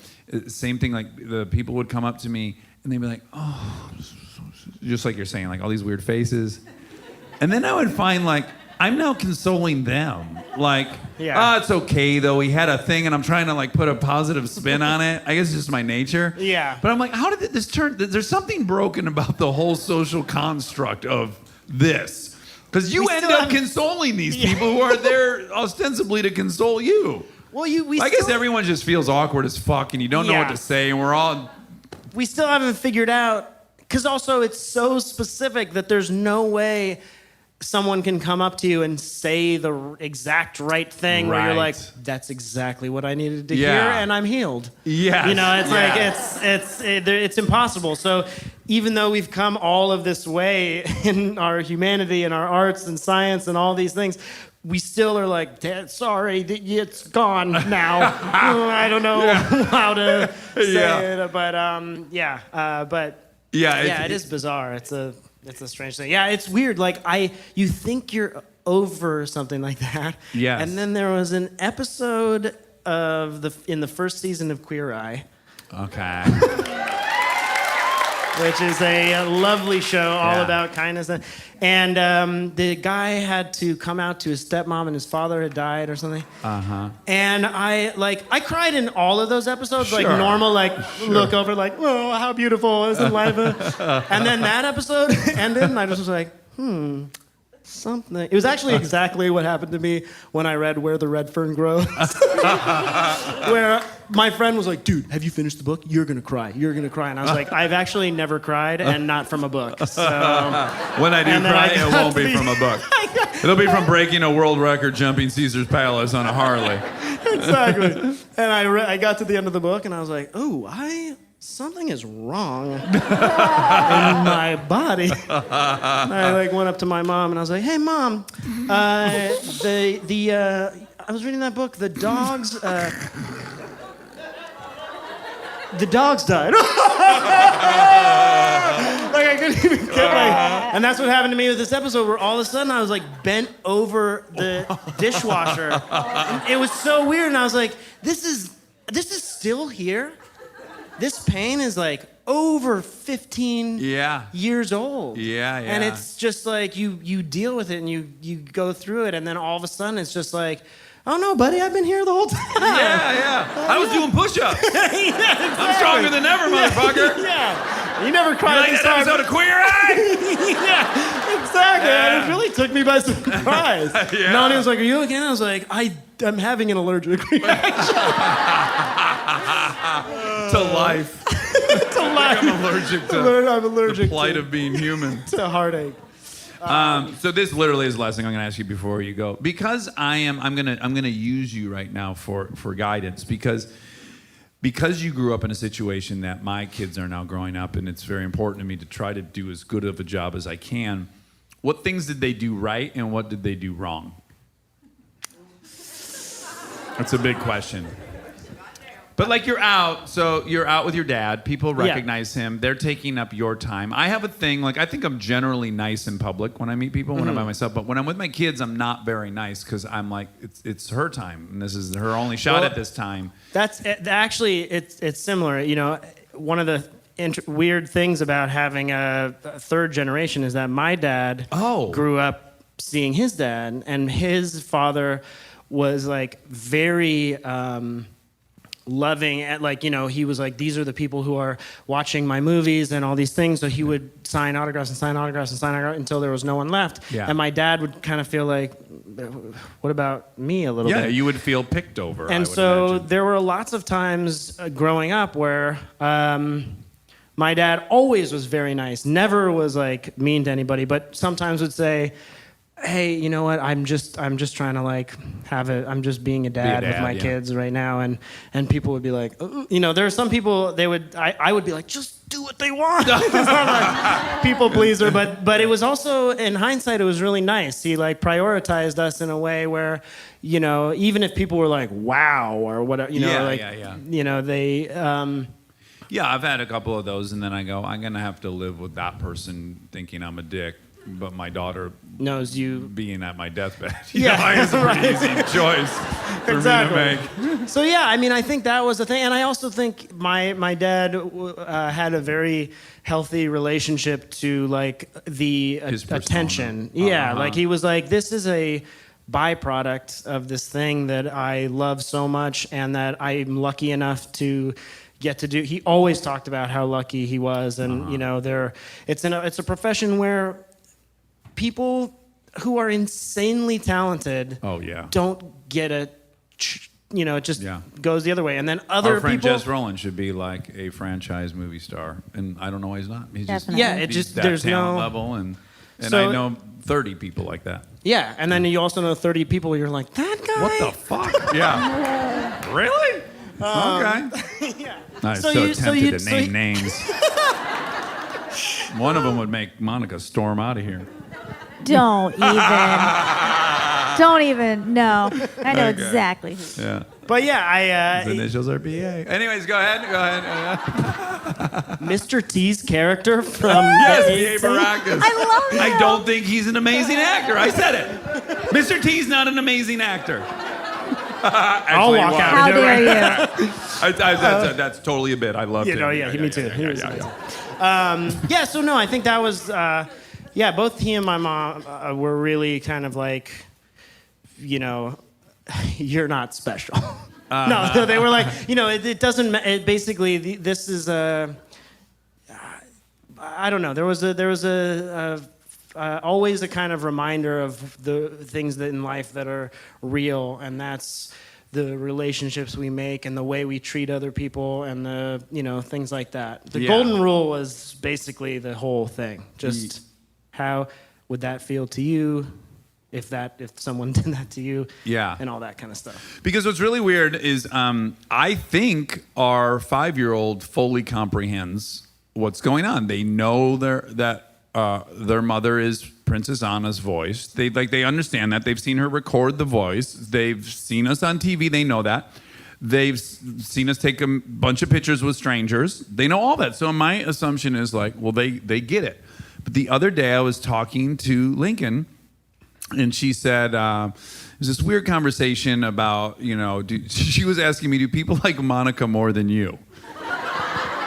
Same thing, like the people would come up to me and they'd be like, oh, just like you're saying, like all these weird faces. And then I would find like, I'm now consoling them. Like, it's okay though. He had a thing and I'm trying to like put a positive spin on it. I guess it's just my nature. Yeah. But I'm like, how did this turn? There's something broken about the whole social construct of this. Because you end up consoling these people who are there ostensibly to console you. Well, I guess everyone just feels awkward as fuck and you don't know what to say and we're all... We still haven't figured out, because also it's so specific that there's no way someone can come up to you and say the exact right thing where you're like, that's exactly what I needed to hear and I'm healed. Yeah. It's like, it's impossible. So even though we've come all of this way in our humanity and our arts and science and all these things, we still are like, Dad, sorry, it's gone now. I don't know how to say it, but it is bizarre. It's a strange thing. Yeah, it's weird. Like you think you're over something like that. Yes. And then there was an episode in the first season of Queer Eye. Okay. Which is a lovely show all about kindness. And the guy had to come out to his stepmom and his father had died or something. Uh-huh. And I cried in all of those episodes, like normal, look over, like, oh, how beautiful isn't life? And then that episode ended and I just was like, something. It was actually exactly what happened to me when I read Where the Red Fern Grows. Where my friend was like, dude, have you finished the book? You're going to cry. You're going to cry. And I was like, I've actually never cried and not from a book. So when I do cry, it won't be from a book. It'll be from breaking a world record jumping Caesar's Palace on a Harley. Exactly. And I got to the end of the book and I was like, oh, something is wrong in my body. I went up to my mom and I was like, "Hey, Mom, I was reading that book. The dogs died." I couldn't even get and that's what happened to me with this episode, where all of a sudden I was bent over the dishwasher. And it was so weird, and I was like, "This is still here." This pain is over 15 years old. Yeah. And it's just you deal with it and you go through it, and then all of a sudden it's just oh no, buddy, I've been here the whole time. Yeah. I was doing push-ups. Exactly. I'm stronger than ever, motherfucker. Yeah. You never cried like that episode of Queer Eye? Yeah, exactly. Yeah. And it really took me by surprise. Yeah. Nani was like, "Are you okay?" And I was like, I'm having an allergic reaction. To life. To life. I'm allergic to the plight of being human. To heartache. So this literally is the last thing I'm going to ask you before you go, because I'm going to use you right now for guidance, because you grew up in a situation that my kids are now growing up, and it's very important to me to try to do as good of a job as I can. What things did they do right, and what did they do wrong? That's a big question. But you're out with your dad. People recognize him. They're taking up your time. I have a thing, I think I'm generally nice in public when I meet people, when I'm by myself. But when I'm with my kids, I'm not very nice, because I'm like, it's her time, and this is her only shot at this time. That's actually, it's similar. One of the weird things about having a third generation is that my dad grew up seeing his dad, and his father was very loving, he was these are the people who are watching my movies and all these things, so he would sign autographs until there was no one left. And my dad would kind of feel what about me a little bit? Yeah, you would feel picked over. And so there were lots of times growing up where my dad always was very nice, never was mean to anybody, but sometimes would say, hey, you know what? I'm just trying to I'm just being a dad with my kids right now, and people would be like, there are some people I would be like, just do what they want. People pleaser, but it was also, in hindsight, it was really nice. He prioritized us in a way where, even if people were like, wow, or whatever, they. Yeah, I've had a couple of those, and then I go, I'm gonna have to live with that person thinking I'm a dick. But my daughter knows you being at my deathbed. It's a pretty easy choice for me to make. So I think that was the thing, and I also think my dad had a very healthy relationship to the attention. Yeah, he was this is a byproduct of this thing that I love so much, and that I'm lucky enough to get to do. He always talked about how lucky he was, and it's a profession where people who are insanely talented don't get it just goes the other way. And then our friend Jess Rowland should be a franchise movie star, and I don't know why he's not. He's Definitely. he's that there's talent no level, and I know 30 people like that. Yeah, and then you also know 30 people you're like, that guy? What the fuck? Yeah. Really? Okay. Yeah. I'm so tempted to name names. One of them would make Monica storm out of here. Don't even. Don't even. No, I know Okay. exactly who. Yeah. But yeah, His initials are BA. Anyways, go ahead. Mr. T's character from Yes, The B.A. Eighth Sense. Baracus. I love him. I don't think he's an amazing actor. I said it. Mr. T's not an amazing actor. I'll walk out. How of there dare right you? That's totally a bit. I love it. Me too. He was amazing. So no, I think that was, both he and my mom were really kind of like, you're not special. No, they were like, it doesn't, basically, this is I don't know. There was always a kind of reminder of the things that in life that are real, and that's the relationships we make and the way we treat other people and the things like that. The golden rule was basically the whole thing. Just how would that feel to you if someone did that to you? Yeah. And all that kind of stuff. Because what's really weird is I think our 5-year-old fully comprehends what's going on. They know that their mother is Princess Anna's voice. They understand that. They've seen her record the voice. They've seen us on TV. They know that. They've seen us take a bunch of pictures with strangers. They know all that. So my assumption is like, well, they get it. But the other day I was talking to Lincoln, and she said, there's this weird conversation about, she was asking me, do people like Monica more than you?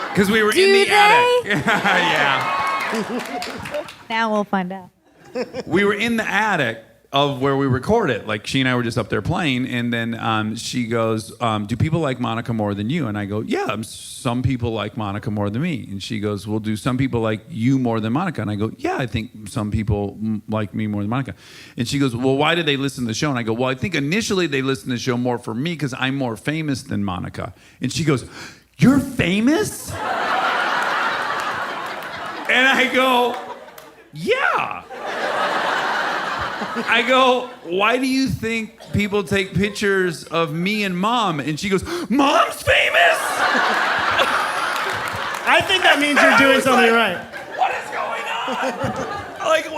Because we were in the attic. Yeah. Now we'll find out. We were in the attic of where we record it. Like, she and I were just up there playing, and then she goes, do people like Monica more than you? And I go, yeah, some people like Monica more than me. And she goes, well, do some people like you more than Monica? And I go, yeah, I think some people like me more than Monica. And she goes, well, why did they listen to the show? And I go, well, I think initially they listened to the show more for me because I'm more famous than Monica. And she goes, you're famous? And I go, yeah. I go, why do you think people take pictures of me and Mom? And she goes, Mom's famous? I think that means you're doing something right. What is going on?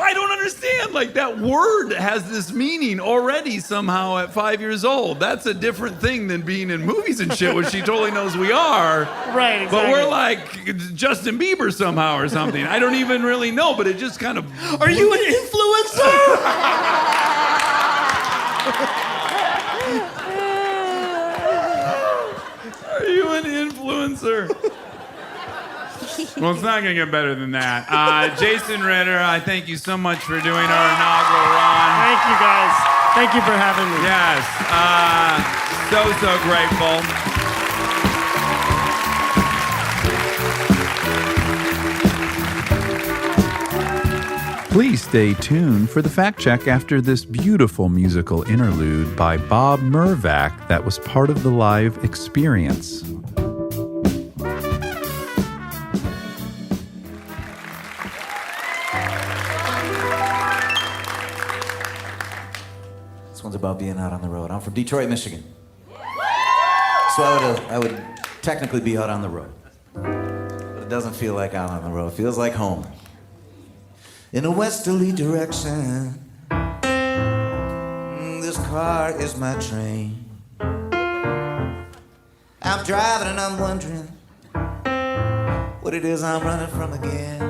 I don't understand. Like, that word has this meaning already somehow at 5 years old. That's a different thing than being in movies and shit, which she totally knows we are. Right, exactly. But we're like Justin Bieber somehow or something. I don't even really know, but it just kind of... Are you an influencer? Are you an influencer? Well, it's not going to get better than that. Jason Ritter, I thank you so much for doing our inaugural run. Thank you, guys. Thank you for having me. Yes. So grateful. Please stay tuned for the fact check after this beautiful musical interlude by Bob Mervac that was part of the live experience. This one's about being out on the road. I'm from Detroit, Michigan. So I would technically be out on the road. But it doesn't feel like out on the road. It feels like home. In a westerly direction, this car is my train. I'm driving and I'm wondering what it is I'm running from again.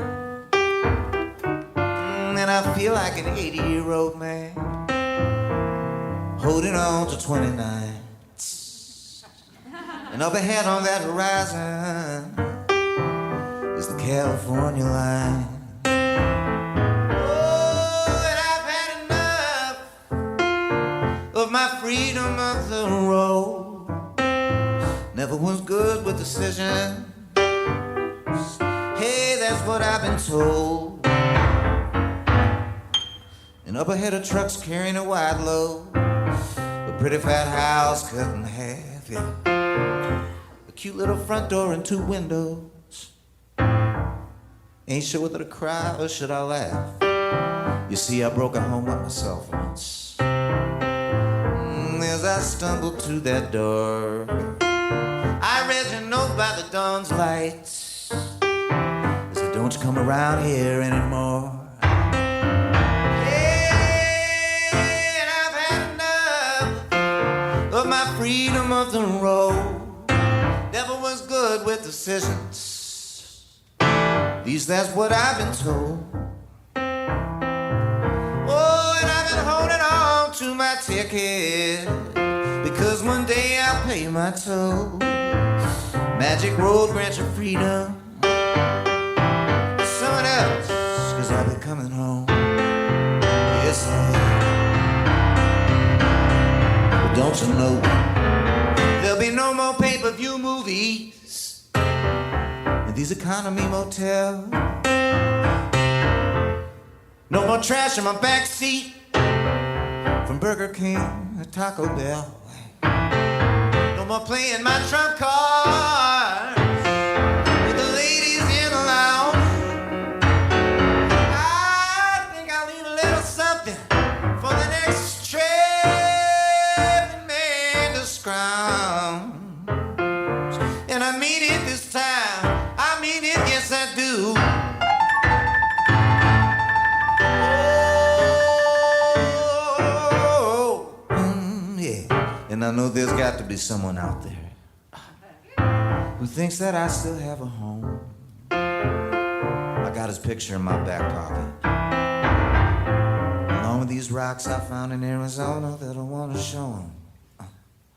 And I feel like an 80-year-old man holding on to 29. And up ahead on that horizon is the California line. Oh, and I've had enough of my freedom of the road. Never was good with decisions. Hey, that's what I've been told. And up ahead of trucks carrying a wide load. A pretty fat house cut in half, yeah. A cute little front door and 2 windows. Ain't sure whether to cry or should I laugh. You see, I broke a home with myself once. As I stumbled to that door, I read your note by the dawn's lights. It said, don't you come around here anymore. And I've had freedom of the road. Never was good with decisions. At least that's what I've been told. Oh, and I've been holding on to my ticket, because one day I'll pay my toll. Magic road grants you freedom. Someone else, cause I'll be coming home. Yes, I am. But don't you know, there'll be no more pay-per-view movies in these economy motels. No more trash in my back seat from Burger King or Taco Bell. No more playing my trump cards with the ladies in the lounge. I think I'll leave a little something for the next tremendous crown. And I mean it this time. I mean it, yes I do. And I know there's got to be someone out there who thinks that I still have a home. I got his picture in my back pocket, along with these rocks I found in Arizona that I want to show him.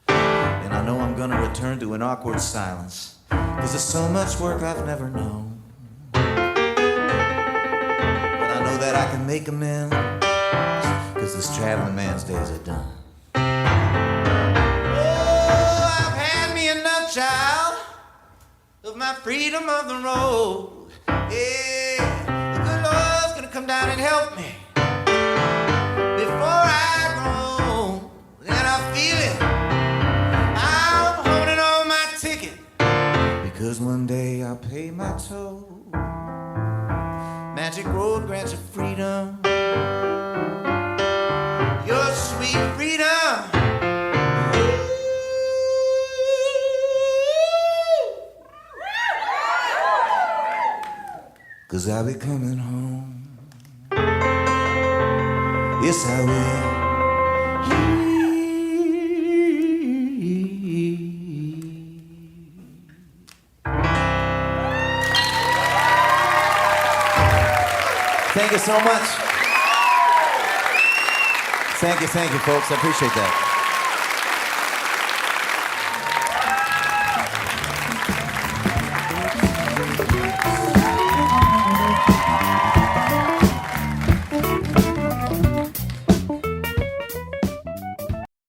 And I know I'm gonna return to an awkward silence, 'cause there's so much work I've never known. But I know that I can make amends, 'cause this traveling man's days are done. Child of my freedom of the road. Yeah, the good Lord's gonna come down and help me before I go. And I feel it. I'm holding on my ticket, because one day I'll pay my toll. Magic road grants you freedom, your sweet freedom. 'Cause I'll be coming home. Yes, I will. Thank you so much. Thank you, folks. I appreciate that.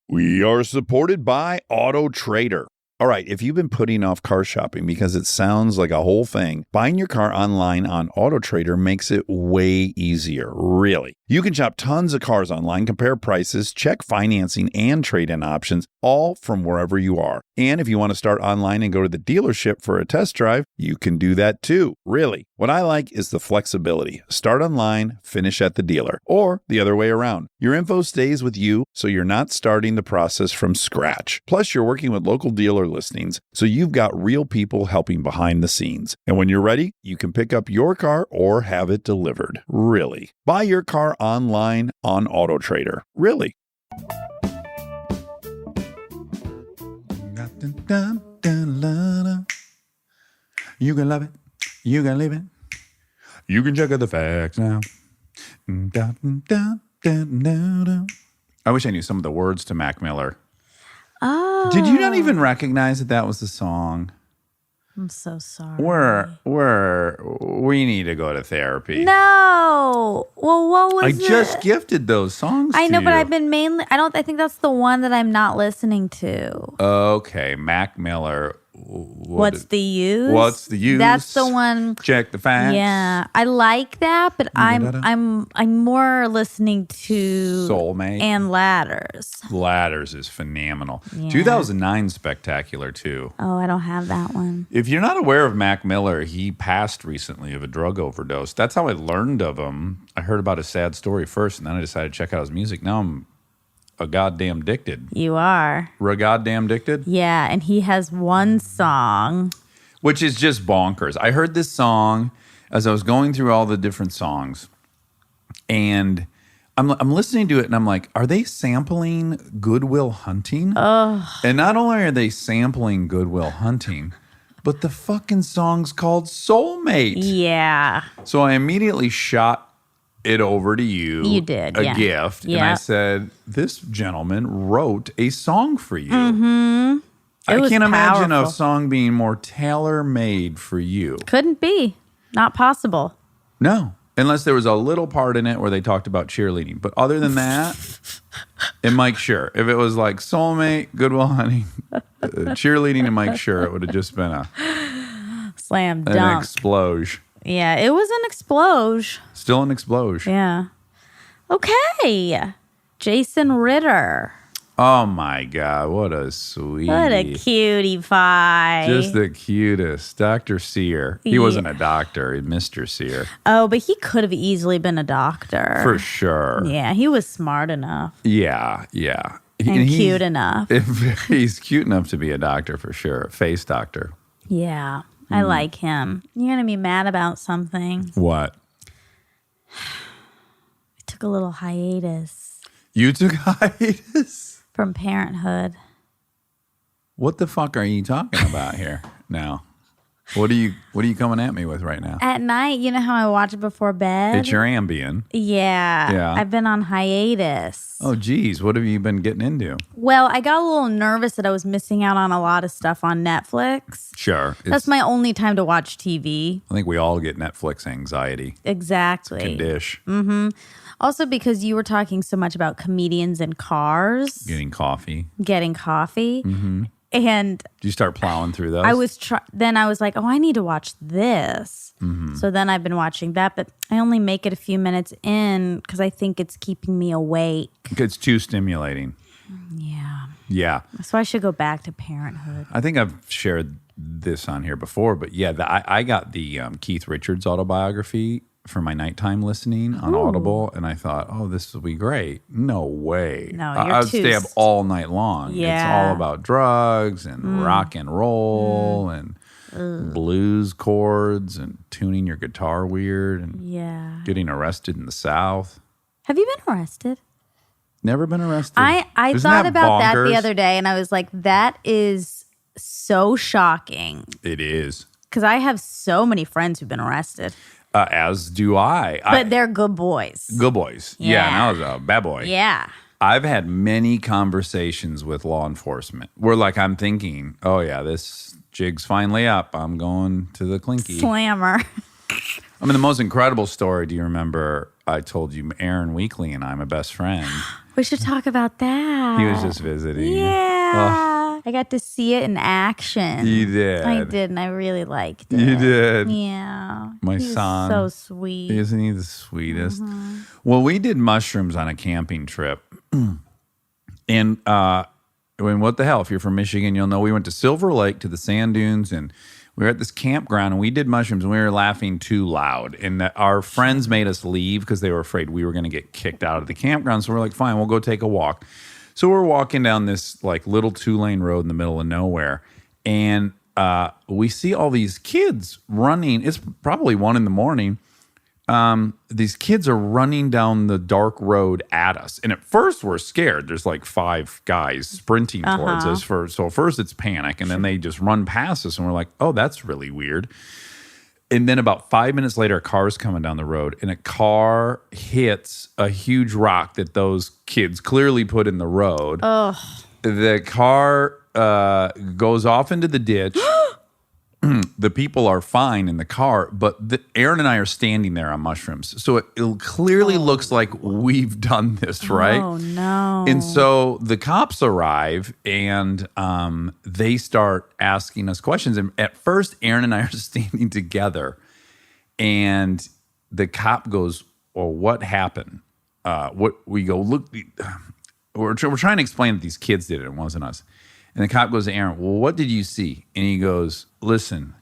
We are supported by Auto Trader. All right, if you've been putting off car shopping because it sounds like a whole thing, buying your car online on Auto Trader makes it way easier, really. You can shop tons of cars online, compare prices, check financing and trade-in options, all from wherever you are. And if you want to start online and go to the dealership for a test drive, you can do that too, really. What I like is the flexibility. Start online, finish at the dealer, or the other way around. Your info stays with you, so you're not starting the process from scratch. Plus, you're working with local dealer listings, so you've got real people helping behind the scenes. And when you're ready, you can pick up your car or have it delivered, really. Buy your car online on Auto Trader, really. You can love it. You can live it. You can check out the facts now. I wish I knew some of the words to Mac Miller. Oh. Did you not even recognize that that was the song? I'm so sorry. We need to go to therapy. No. Well, what was I it? just gifted those songs I to know, but you. I've been mainly. I think that's the one that I'm not listening to. Okay, Mac Miller. What's the use? What's the use? That's the one. Check the facts. Yeah, I like that, but I'm more listening to Soulmate and Ladders. Ladders is phenomenal. Yeah. 2009 spectacular too. Oh, I don't have that one. If you're not aware of Mac Miller, he passed recently of a drug overdose. That's how I learned of him. I heard about his sad story first, and then I decided to check out his music. Now I'm a goddamn addicted. You are. We're a goddamn addicted? Yeah, and he has one song. Which is just bonkers. I heard this song as I was going through all the different songs, and I'm listening to it and I'm like, are they sampling Good Will Hunting? And not only are they sampling Good Will Hunting, but the fucking song's called Soulmate. Yeah. So I immediately shot it over to you. You did, a yeah. gift. Yeah. And I said, this gentleman wrote a song for you. Mm-hmm. I was can't imagine a powerful. song being more tailor-made for you. Couldn't be. Not possible. No. Unless there was a little part in it where they talked about cheerleading. But other than that, and Mike Sure. If it was like Soulmate, Good Will Hunting, cheerleading and Mike Sure, it would have just been Slam an dunk. explosion. Yeah, it was an explosion. Still an explosion. Yeah. Okay. Jason Ritter. Oh my God, what a sweetie. What a cutie pie. Just the cutest. Dr. Sear. He Yeah. wasn't a doctor, Mr. Sear. Oh, but he could have easily been a doctor. For sure. Yeah, he was smart enough Yeah. and he's- cute enough. He's cute enough to be a doctor for sure. A face doctor. Yeah, I like him. You're going to be mad about something. What? I took a little hiatus You took hiatus? from parenthood. What the fuck are you talking about here now? What are you coming at me with right now? At night, you know how I watch it before bed? It's your Ambien. Yeah. Yeah. I've been on hiatus. Oh geez, what have you been getting into? Well, I got a little nervous that I was missing out on a lot of stuff on Netflix. Sure. That's my only time to watch TV. I think we all get Netflix anxiety. Exactly. Dish. Also, because you were talking so much about comedians in cars, Getting coffee. getting coffee. And Do you start plowing through those? then I was like, oh, I need to watch this. So then I've been watching that, but I only make it a few minutes in because I think it's keeping me awake. It's too stimulating. Yeah. Yeah. So I should go back to parenthood. I think I've shared this on here before, but yeah, I got the Keith Richards autobiography for my nighttime listening on Audible, and I thought, oh, this will be great. No way. No, I would stay up all night long. It's Yeah. all about drugs and rock and roll and blues chords and tuning your guitar weird and Yeah. getting arrested in the South. Have you been arrested? Never been arrested. I Isn't thought about that bonkers? the other day, and I was like, that is so shocking It is. because I have so many friends who've been arrested, As do I. but they're good boys. Good boys. Yeah, and I was a bad boy. Yeah. I've had many conversations with law enforcement where, like, I'm thinking, oh, yeah, this jig's finally up. I'm going to the clinky. Slammer. I mean, the most incredible story, do you remember? I told you Aaron Weekly and I, my best friend, We should talk about that. he was just visiting. Yeah. I got to see it in action. You did. I did, and I really liked it. You did. Yeah. My He was son. so sweet. Isn't he the sweetest? Mm-hmm. Well, we did mushrooms on a camping trip. And I mean, what the hell? If you're from Michigan, you'll know we went to Silver Lake to the sand dunes, and we were at this campground, and we did mushrooms, and we were laughing too loud. And our friends made us leave because they were afraid we were going to get kicked out of the campground. So we're like, fine, we'll go take a walk. So we're walking down this like little 2-lane road in the middle of nowhere, and we see all these kids running. It's probably 1 a.m. These kids are running down the dark road at us. And at first we're scared. There's like 5 guys sprinting towards us. So first it's panic, and then they just run past us, and we're like, oh, that's really weird. And then about 5 minutes later, a car's coming down the road, and a car hits a huge rock that those kids clearly put in the road. The car goes off into the ditch. The people are fine in the car, but Aaron and I are standing there on mushrooms. So it clearly looks like we've done this, right? Oh, no. And so the cops arrive, and they start asking us questions. And at first, Aaron and I are standing together, and the cop goes, well, what happened? We go, look, we're trying to explain that these kids did it. It wasn't us. And the cop goes to Aaron, well, what did you see? And he goes, listen,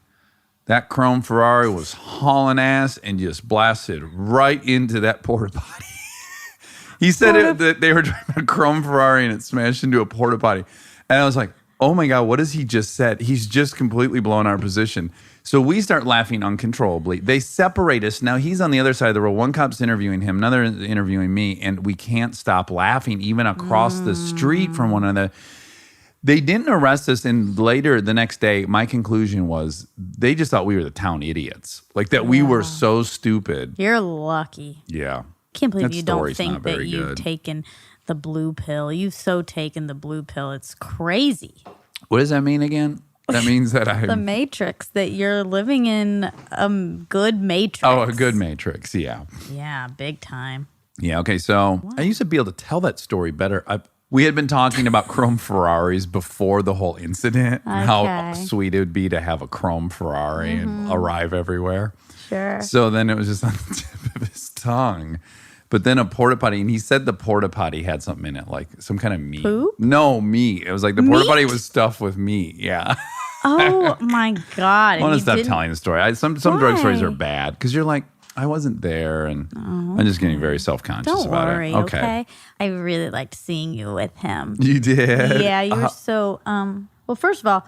that chrome Ferrari was hauling ass and just blasted right into that porta potty. He said that they were driving a chrome Ferrari and it smashed into a porta potty. And I was like, oh my God, what has he just said? He's just completely blown our position. So we start laughing uncontrollably. They separate us. Now he's on the other side of the road. One cop's interviewing him, another interviewing me, and we can't stop laughing even across the street from one another. They didn't arrest us, and later the next day, my conclusion was they just thought we were the town idiots. Like that we were so stupid. You're lucky. Yeah. Can't believe That you don't story's think not that very you've good. taken the blue pill. You've so taken the blue pill. It's crazy. What does that mean again? That means that The I'm... matrix, that you're living in a good matrix. Oh, a good matrix, yeah. Yeah, big time. Yeah, okay, so I used to be able to tell that story better. We had been talking about chrome Ferraris before the whole incident, and how Okay. sweet it would be to have a chrome Ferrari and arrive everywhere. Sure. So then it was just on the tip of his tongue. But then a porta potty, and he said the porta potty had something in it, like some kind of meat. Poop? No, meat. It was like the porta potty was stuffed with meat. Yeah. Oh my God. I want to And you stop didn't- telling the story. Some drug stories Why? are bad because you're like, I wasn't there, and I'm just getting very self-conscious Don't about worry, it. okay? I really liked seeing you with him. You did? Yeah, you're so well, first of all,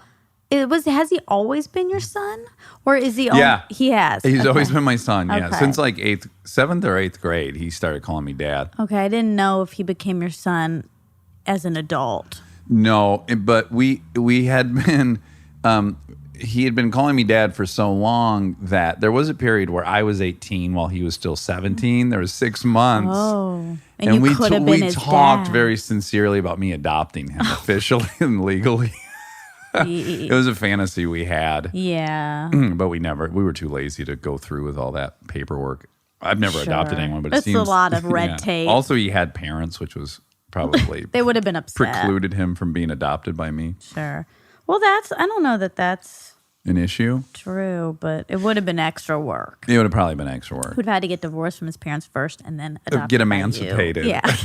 has he always been your son? Or is he Yeah. he has. He's Okay. always been my son, yeah. Okay. Since like 7th or 8th grade, he started calling me dad. Okay, I didn't know if he became your son as an adult. No, but we had been, he had been calling me dad for so long that there was a period where I was 18 while he was still 17. There was 6 months. Oh. And you we could have been we his talked dad. very sincerely about me adopting him officially and legally. It was a fantasy we had. Yeah. But we were too lazy to go through with all that paperwork. I've never adopted anyone, but it It's a seems lot of red tape. Also, he had parents, which was probably They would have been upset. precluded him from being adopted by me. Sure. Well, I don't know that that's An issue? true, but it would have been extra work. It would have probably been extra work. Would have had to get divorced from his parents first and then adopted Get by emancipated. you. Yeah.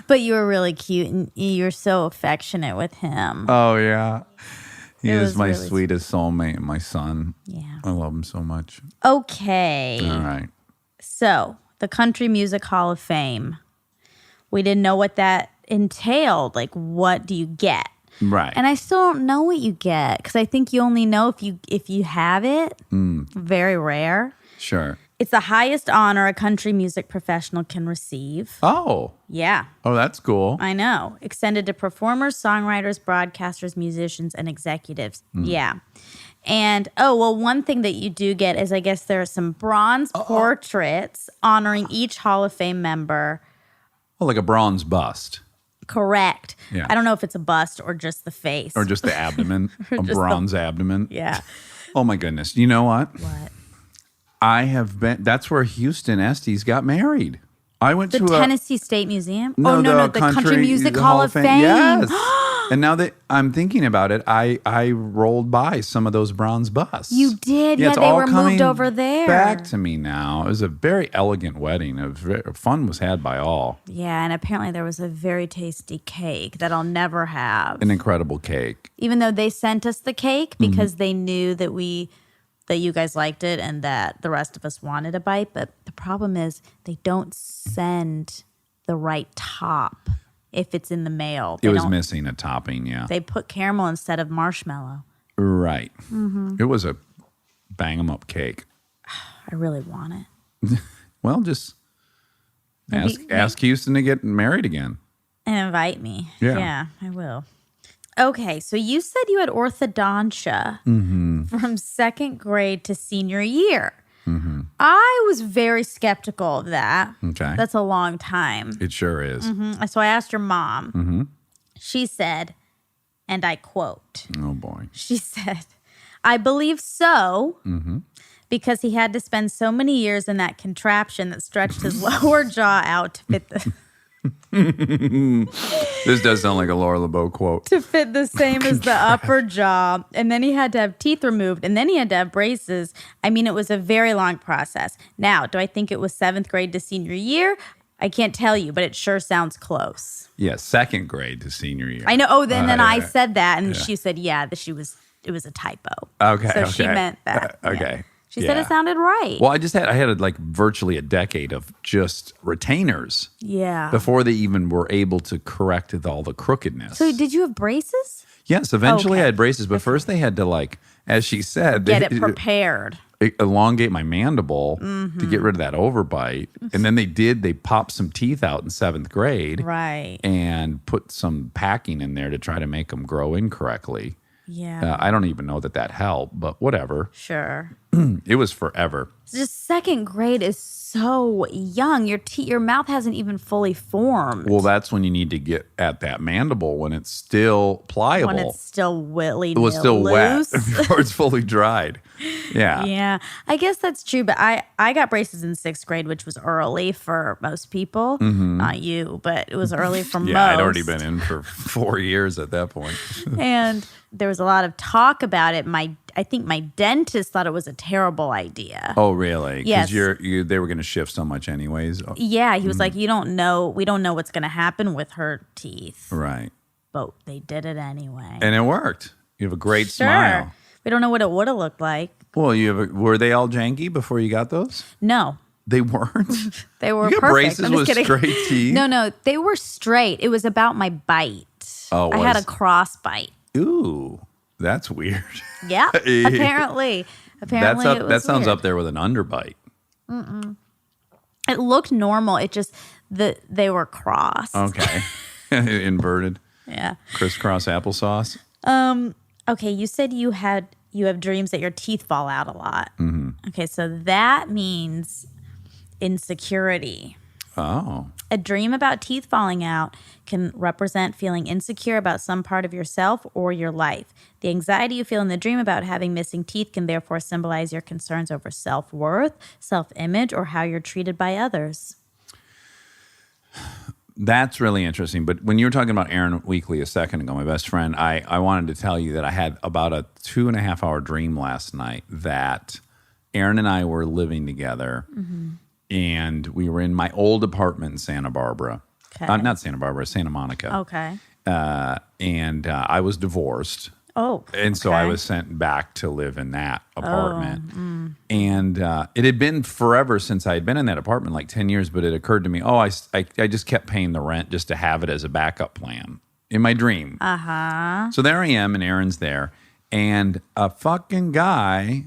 But you were really cute and you're so affectionate with him. Oh, yeah. He It is was my really sweetest soulmate, my son. Yeah. I love him so much. Okay. All right. So, the Country Music Hall of Fame. We didn't know what that entailed. Like, what do you get? Right. And I still don't know what you get because I think you only know if you have it. Very rare. Sure. It's the highest honor a country music professional can receive. Oh. Yeah, Oh, that's cool. I know. Extended to performers, songwriters, broadcasters, musicians, and executives. Yeah. And, one thing that you do get is I guess there are some bronze portraits honoring each Hall of Fame member. Oh, like a bronze bust. Correct. Yeah. I don't know if it's a bust or just the face. Or just the abdomen. A just bronze abdomen. Yeah. Oh, my goodness. You know what? What? I have been. That's where Houston Estes got married. I went The to Tennessee State Museum? No, no, the Country Music Hall of Fame. Yes. And now that I'm thinking about it, I rolled by some of those bronze busts. You did? Yeah, it's they all were moved coming over there. Back to me now. It was a very elegant wedding. Fun was had by all. Yeah, and apparently there was a very tasty cake that I'll never have. An incredible cake. Even though they sent us the cake because they knew that you guys liked it and that the rest of us wanted a bite. But the problem is they don't send the right top if it's in the mail. It was missing a topping, yeah. They put caramel instead of marshmallow. Right. It was a bang 'em up cake. I really want it. Well, just Maybe- ask Houston to get married again. And invite me. Yeah. Yeah, I will. Okay, so you said you had orthodontia from second grade to senior year. I was very skeptical of that. Okay. That's a long time. It sure is. So I asked your mom. She said, and I quote, Oh, boy. she said, I believe so because he had to spend so many years in that contraption that stretched his lower jaw out to fit the... This does sound like a Laura LeBeau quote. to fit the same as the upper jaw. And then he had to have teeth removed. And then he had to have braces. I mean, it was a very long process. Now, do I think it was 7th grade to senior year? I can't tell you, but it sure sounds close. Yeah, second grade to senior year. I know. Oh, then I yeah. said that. And she said, yeah, it was a typo. Okay. So okay. she meant that. Yeah. Okay. She said it sounded right. Well, I had like virtually a decade of just retainers. Yeah. Before they even were able to correct all the crookedness. So did you have braces? Yes, eventually Okay. I had braces, but first they had to, like, as she said, Get it prepared. elongate my mandible to get rid of that overbite. And then they popped some teeth out in 7th grade. Right. And put some packing in there to try to make them grow in correctly. Yeah. I don't even know that helped, but whatever. Sure. It was forever. Just 2nd grade is so young. Your mouth hasn't even fully formed. Well, that's when you need to get at that mandible when it's still pliable. When it's still it was still loose. wet before it's fully dried. Yeah. Yeah, I guess that's true. But I got braces in 6th grade, which was early for most people. Not you, but it was early for most. Yeah, I'd already been in for 4 years at that point. And there was a lot of talk about it. I think my dentist thought it was a terrible idea. Oh, really? Yes. Because they were going to shift so much anyways. Yeah, he was like, we don't know what's going to happen with her teeth. Right. But they did it anyway. And it worked. You have a great Sure. smile. We don't know what it would have looked like. Well, were they all janky before you got those? No. They weren't? They were You got perfect. braces I'm just with kidding. straight teeth? No, they were straight. It was about my bite. Oh, I had a was- cross bite. Ooh, that's weird. Yeah, apparently. It was That sounds weird. up there with an underbite. It looked normal. It just they were crossed. Okay. Inverted. Yeah. Crisscross applesauce. Okay, you said you have dreams that your teeth fall out a lot. Okay, so that means insecurity. Oh. A dream about teeth falling out can represent feeling insecure about some part of yourself or your life. The anxiety you feel in the dream about having missing teeth can therefore symbolize your concerns over self-worth, self-image, or how you're treated by others. That's really interesting. But when you were talking about Aaron Weekly a second ago, my best friend, I wanted to tell you that I had about a 2.5-hour dream last night that Aaron and I were living together. And we were in my old apartment in Santa Barbara. Okay. Not Santa Barbara, Santa Monica. Okay. And I was divorced. Oh. And so I okay. was sent back to live in that apartment. And it had been forever since I had been in that apartment, like 10 years, but it occurred to me, I just kept paying the rent just to have it as a backup plan in my dream. So there I am, and Aaron's there. And a fucking guy,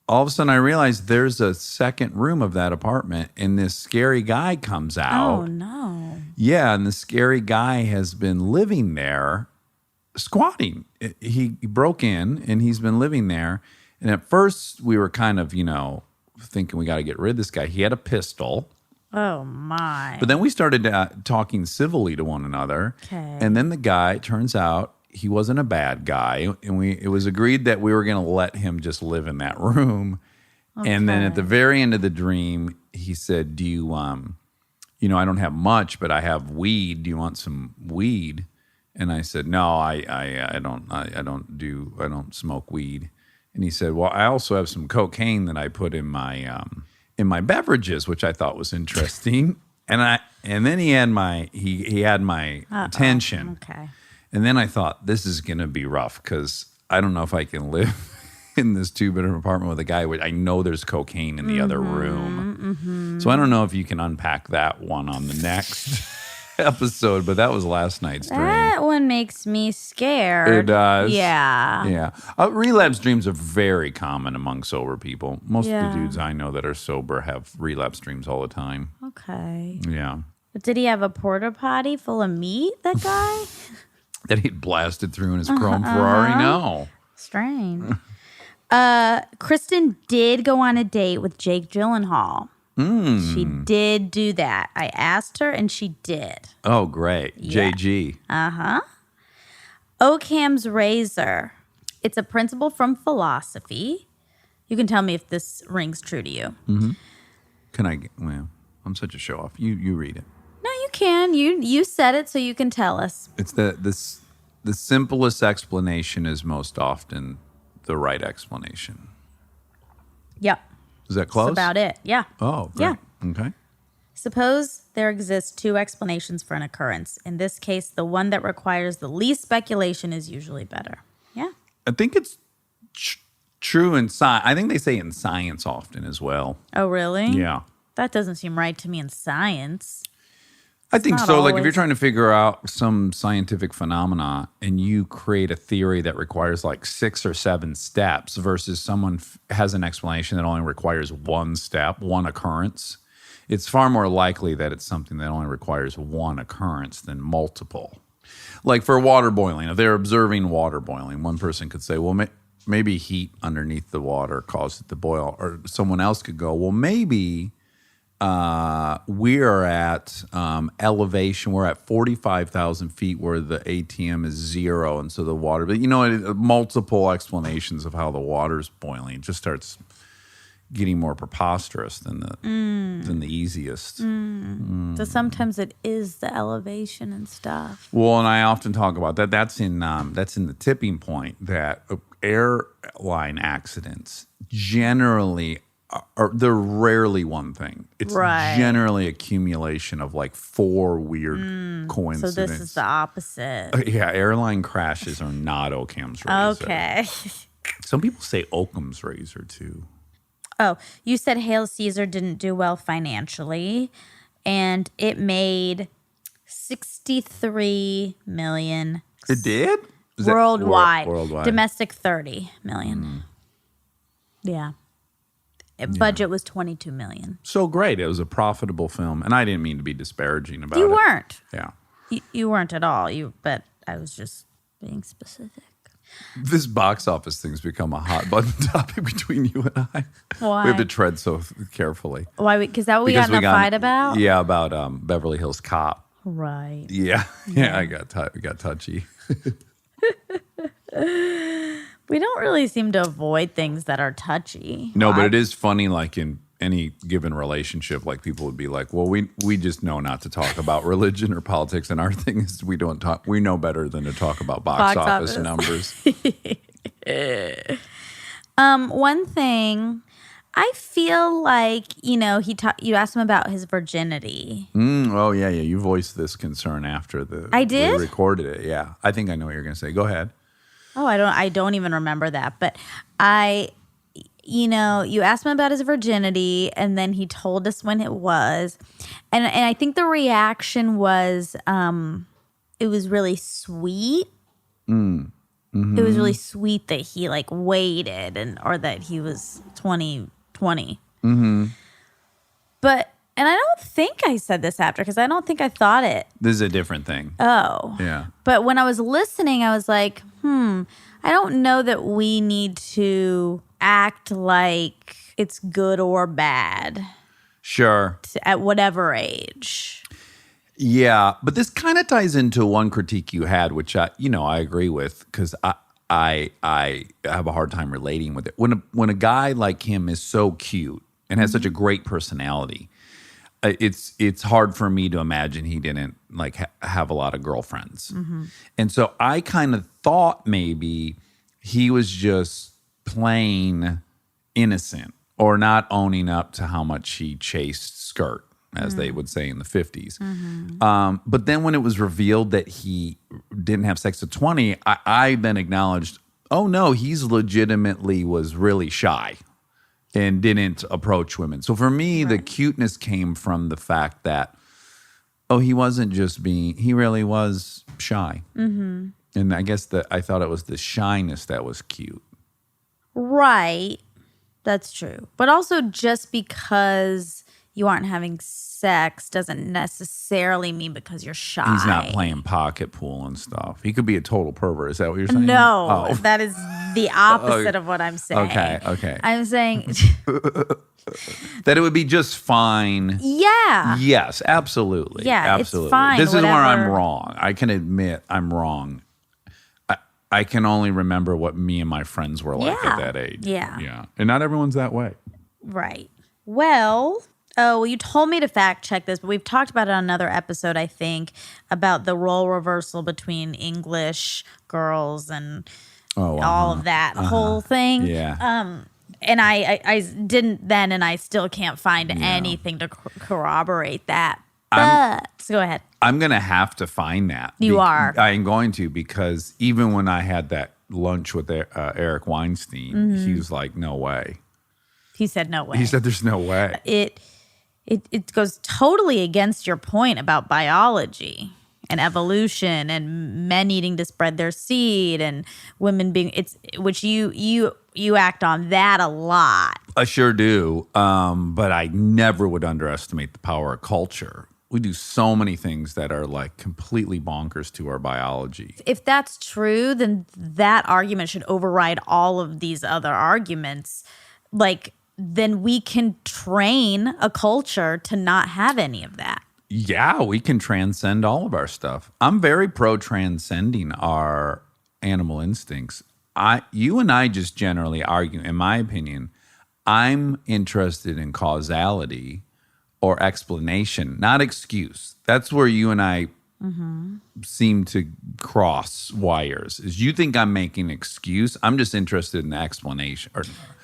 all of a sudden I realized there's a second room of that apartment, and this scary guy comes out. Oh, no. Yeah, and the scary guy has been living there squatting. He broke in, and he's been living there. And at first, we were kind of, thinking we got to get rid of this guy. He had a pistol. Oh, my. But then we started talking civilly to one another. Okay. And then the guy, turns out, he wasn't a bad guy. And it was agreed that we were going to let him just live in that room. Okay. And then at the very end of the dream, he said, do you, I don't have much, but I have weed. Do you want some weed? And I said, no, I don't smoke weed. And he said, well, I also have some cocaine that I put in my beverages, which I thought was interesting. And then he had my attention. Okay. And then I thought, this is going to be rough because I don't know if I can live in this 2-bedroom apartment with a guy where I know there's cocaine in the other room. So I don't know if you can unpack that one on the next episode, but that was last night's dream. That one makes me scared. It does. Yeah. Yeah. Relapse dreams are very common among sober people. Most of Yeah. the dudes I know that are sober have relapse dreams all the time. Okay. Yeah. But did he have a porta potty full of meat, that guy? That he'd blasted through in his chrome Ferrari? No. Strange. Kristen did go on a date with Jake Gyllenhaal. She did do that. I asked her, and she did. Oh, great. Yeah. JG. Occam's razor. It's a principle from philosophy. You can tell me if this rings true to you. Can I? Well, I'm such a show off. You read it. No, you can. You said it, so you can tell us. It's the simplest explanation is most often the right explanation. Yep. Is that close? That's about it. Yeah. Oh, great. Yeah. Okay. Suppose there exists 2 explanations for an occurrence. In this case, the one that requires the least speculation is usually better. Yeah. I think it's True in science. I think they say in science often as well. Oh, really? Yeah. That doesn't seem right to me in science. I think not so. Like if you're always. trying to figure out some scientific phenomena and you create a theory that requires like 6 or 7 steps versus someone has an explanation that only requires one step, one occurrence, it's far more likely that it's something that only requires one occurrence than multiple. Like for water boiling, if they're observing water boiling, one person could say, well, maybe heat underneath the water caused it to boil. Or someone else could go, well, maybe we're at elevation. We're at 45,000 feet where the ATM is 0. And so the water, but multiple explanations of how the water's boiling. It just starts getting more preposterous than the easiest. So sometimes it is the elevation and stuff. Well, and I often talk about that. That's in the tipping point that airline accidents generally they're rarely one thing. It's generally accumulation of like 4 weird coincidences. So this is the opposite. Yeah, airline crashes are not Occam's razor. Okay. Some people say Occam's razor too. Oh, you said Hail Caesar didn't do well financially, and it made $63 million. It did? Is that Worldwide. Worldwide. Domestic, $30 million. Yeah. Budget was $22 million. So great. It was a profitable film. And I didn't mean to be disparaging about it. You weren't. Yeah. You weren't at all. But I was just being specific. This box office thing's become a hot button topic between you and I. Why? We have to tread so carefully. Why? Because that what we got in a fight about? Yeah, about Beverly Hills Cop. Right. Yeah. I got touchy. We don't really seem to avoid things that are touchy. No, but it is funny, like in any given relationship, like people would be like, well, we just know not to talk about religion or politics, and our thing is we know better than to talk about box office numbers. One thing, I feel like, you asked him about his virginity. Oh, yeah. You voiced this concern after I did? we recorded it. Yeah. I think I know what you're going to say. Go ahead. Oh, I don't even remember that. But you asked him about his virginity, and then he told us when it was. And I think the reaction was, it was really sweet. Mm-hmm. It was really sweet that he like waited or that he was 20. Mm-hmm. But, and I don't think I said this after, because I don't think I thought it. This is a different thing. Oh. Yeah. But when I was listening, I was like, I don't know that we need to act like it's good or bad Sure. at whatever age. Yeah, but this kind of ties into one critique you had, which I agree with, because I have a hard time relating with it. When a guy like him is so cute and has such a great personality, it's hard for me to imagine he didn't like have a lot of girlfriends. Mm-hmm. And so I kind of thought maybe he was just plain innocent or not owning up to how much he chased skirt, as they would say in the 50s. Mm-hmm. But then when it was revealed that he didn't have sex at 20, I then acknowledged, oh no, he's legitimately was really shy and didn't approach women. So for me, the cuteness came from the fact that, he wasn't just he really was shy. Mm-hmm. And I guess I thought it was the shyness that was cute. Right. That's true. But also just because you aren't having sex doesn't necessarily mean because you're shy. He's not playing pocket pool and stuff. He could be a total pervert. Is that what you're saying? No, that is the opposite of what I'm saying. Okay. I'm saying that it would be just fine. Yeah. Yes, absolutely. Yeah, absolutely. it's fine. This is where I'm whatever. wrong. I can admit I'm wrong. I can only remember what me and my friends were like at that age. Yeah. And not everyone's that way. Right. Well, you told me to fact check this, but we've talked about it on another episode, I think, about the role reversal between English girls and all of that whole thing. Yeah. And I didn't then, and I still can't find anything to corroborate that. But so go ahead. I'm going to have to find that. You are. I am going to, because even when I had that lunch with Eric Weinstein, he was like, no way. He said no way. He said there's no way. It goes totally against your point about biology and evolution and men needing to spread their seed and women being which you act on that a lot. I sure do. But I never would underestimate the power of culture. We do so many things that are like completely bonkers to our biology. If that's true, then that argument should override all of these other arguments. Like, then we can train a culture to not have any of that. Yeah, we can transcend all of our stuff. I'm very pro transcending our animal instincts. You and I just generally argue, in my opinion, I'm interested in causality or explanation, not excuse. That's where you and I seem to cross wires. Is you think I'm making an excuse. I'm just interested in the explanation.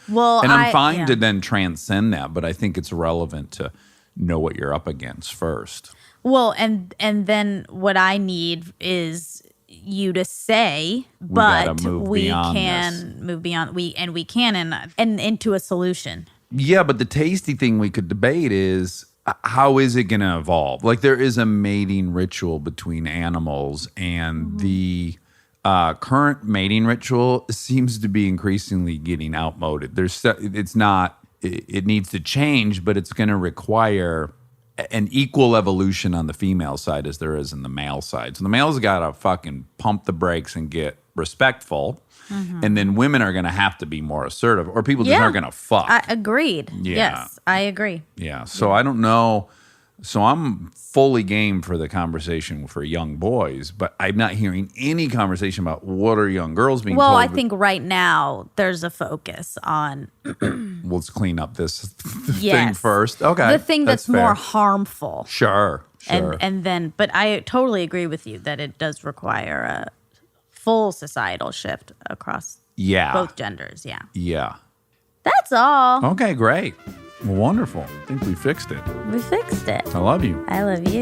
And I'm fine to then transcend that, but I think it's relevant to know what you're up against first. Well, and then what I need is you to say, but we can move beyond. We can and into a solution. Yeah, but the tasty thing we could debate is how is it going to evolve? Like there is a mating ritual between animals, and the current mating ritual seems to be increasingly getting outmoded. It needs to change, but it's going to require an equal evolution on the female side as there is in the male side. So the male's got to fucking pump the brakes and get respectful. And then women are going to have to be more assertive, or people just aren't going to fuck. Agreed. Yeah. Yes, I agree. Yeah. So I don't know. So I'm fully game for the conversation for young boys, but I'm not hearing any conversation about what are young girls being told. Well, I think right now there's a focus on let's clean up this thing first. Okay. The thing that's fair. more harmful. Sure. And then, but I totally agree with you that it does require a full societal shift across both genders. Yeah. Yeah. That's all. Okay, great. Well, wonderful. I think we fixed it. We fixed it. I love you. I love you.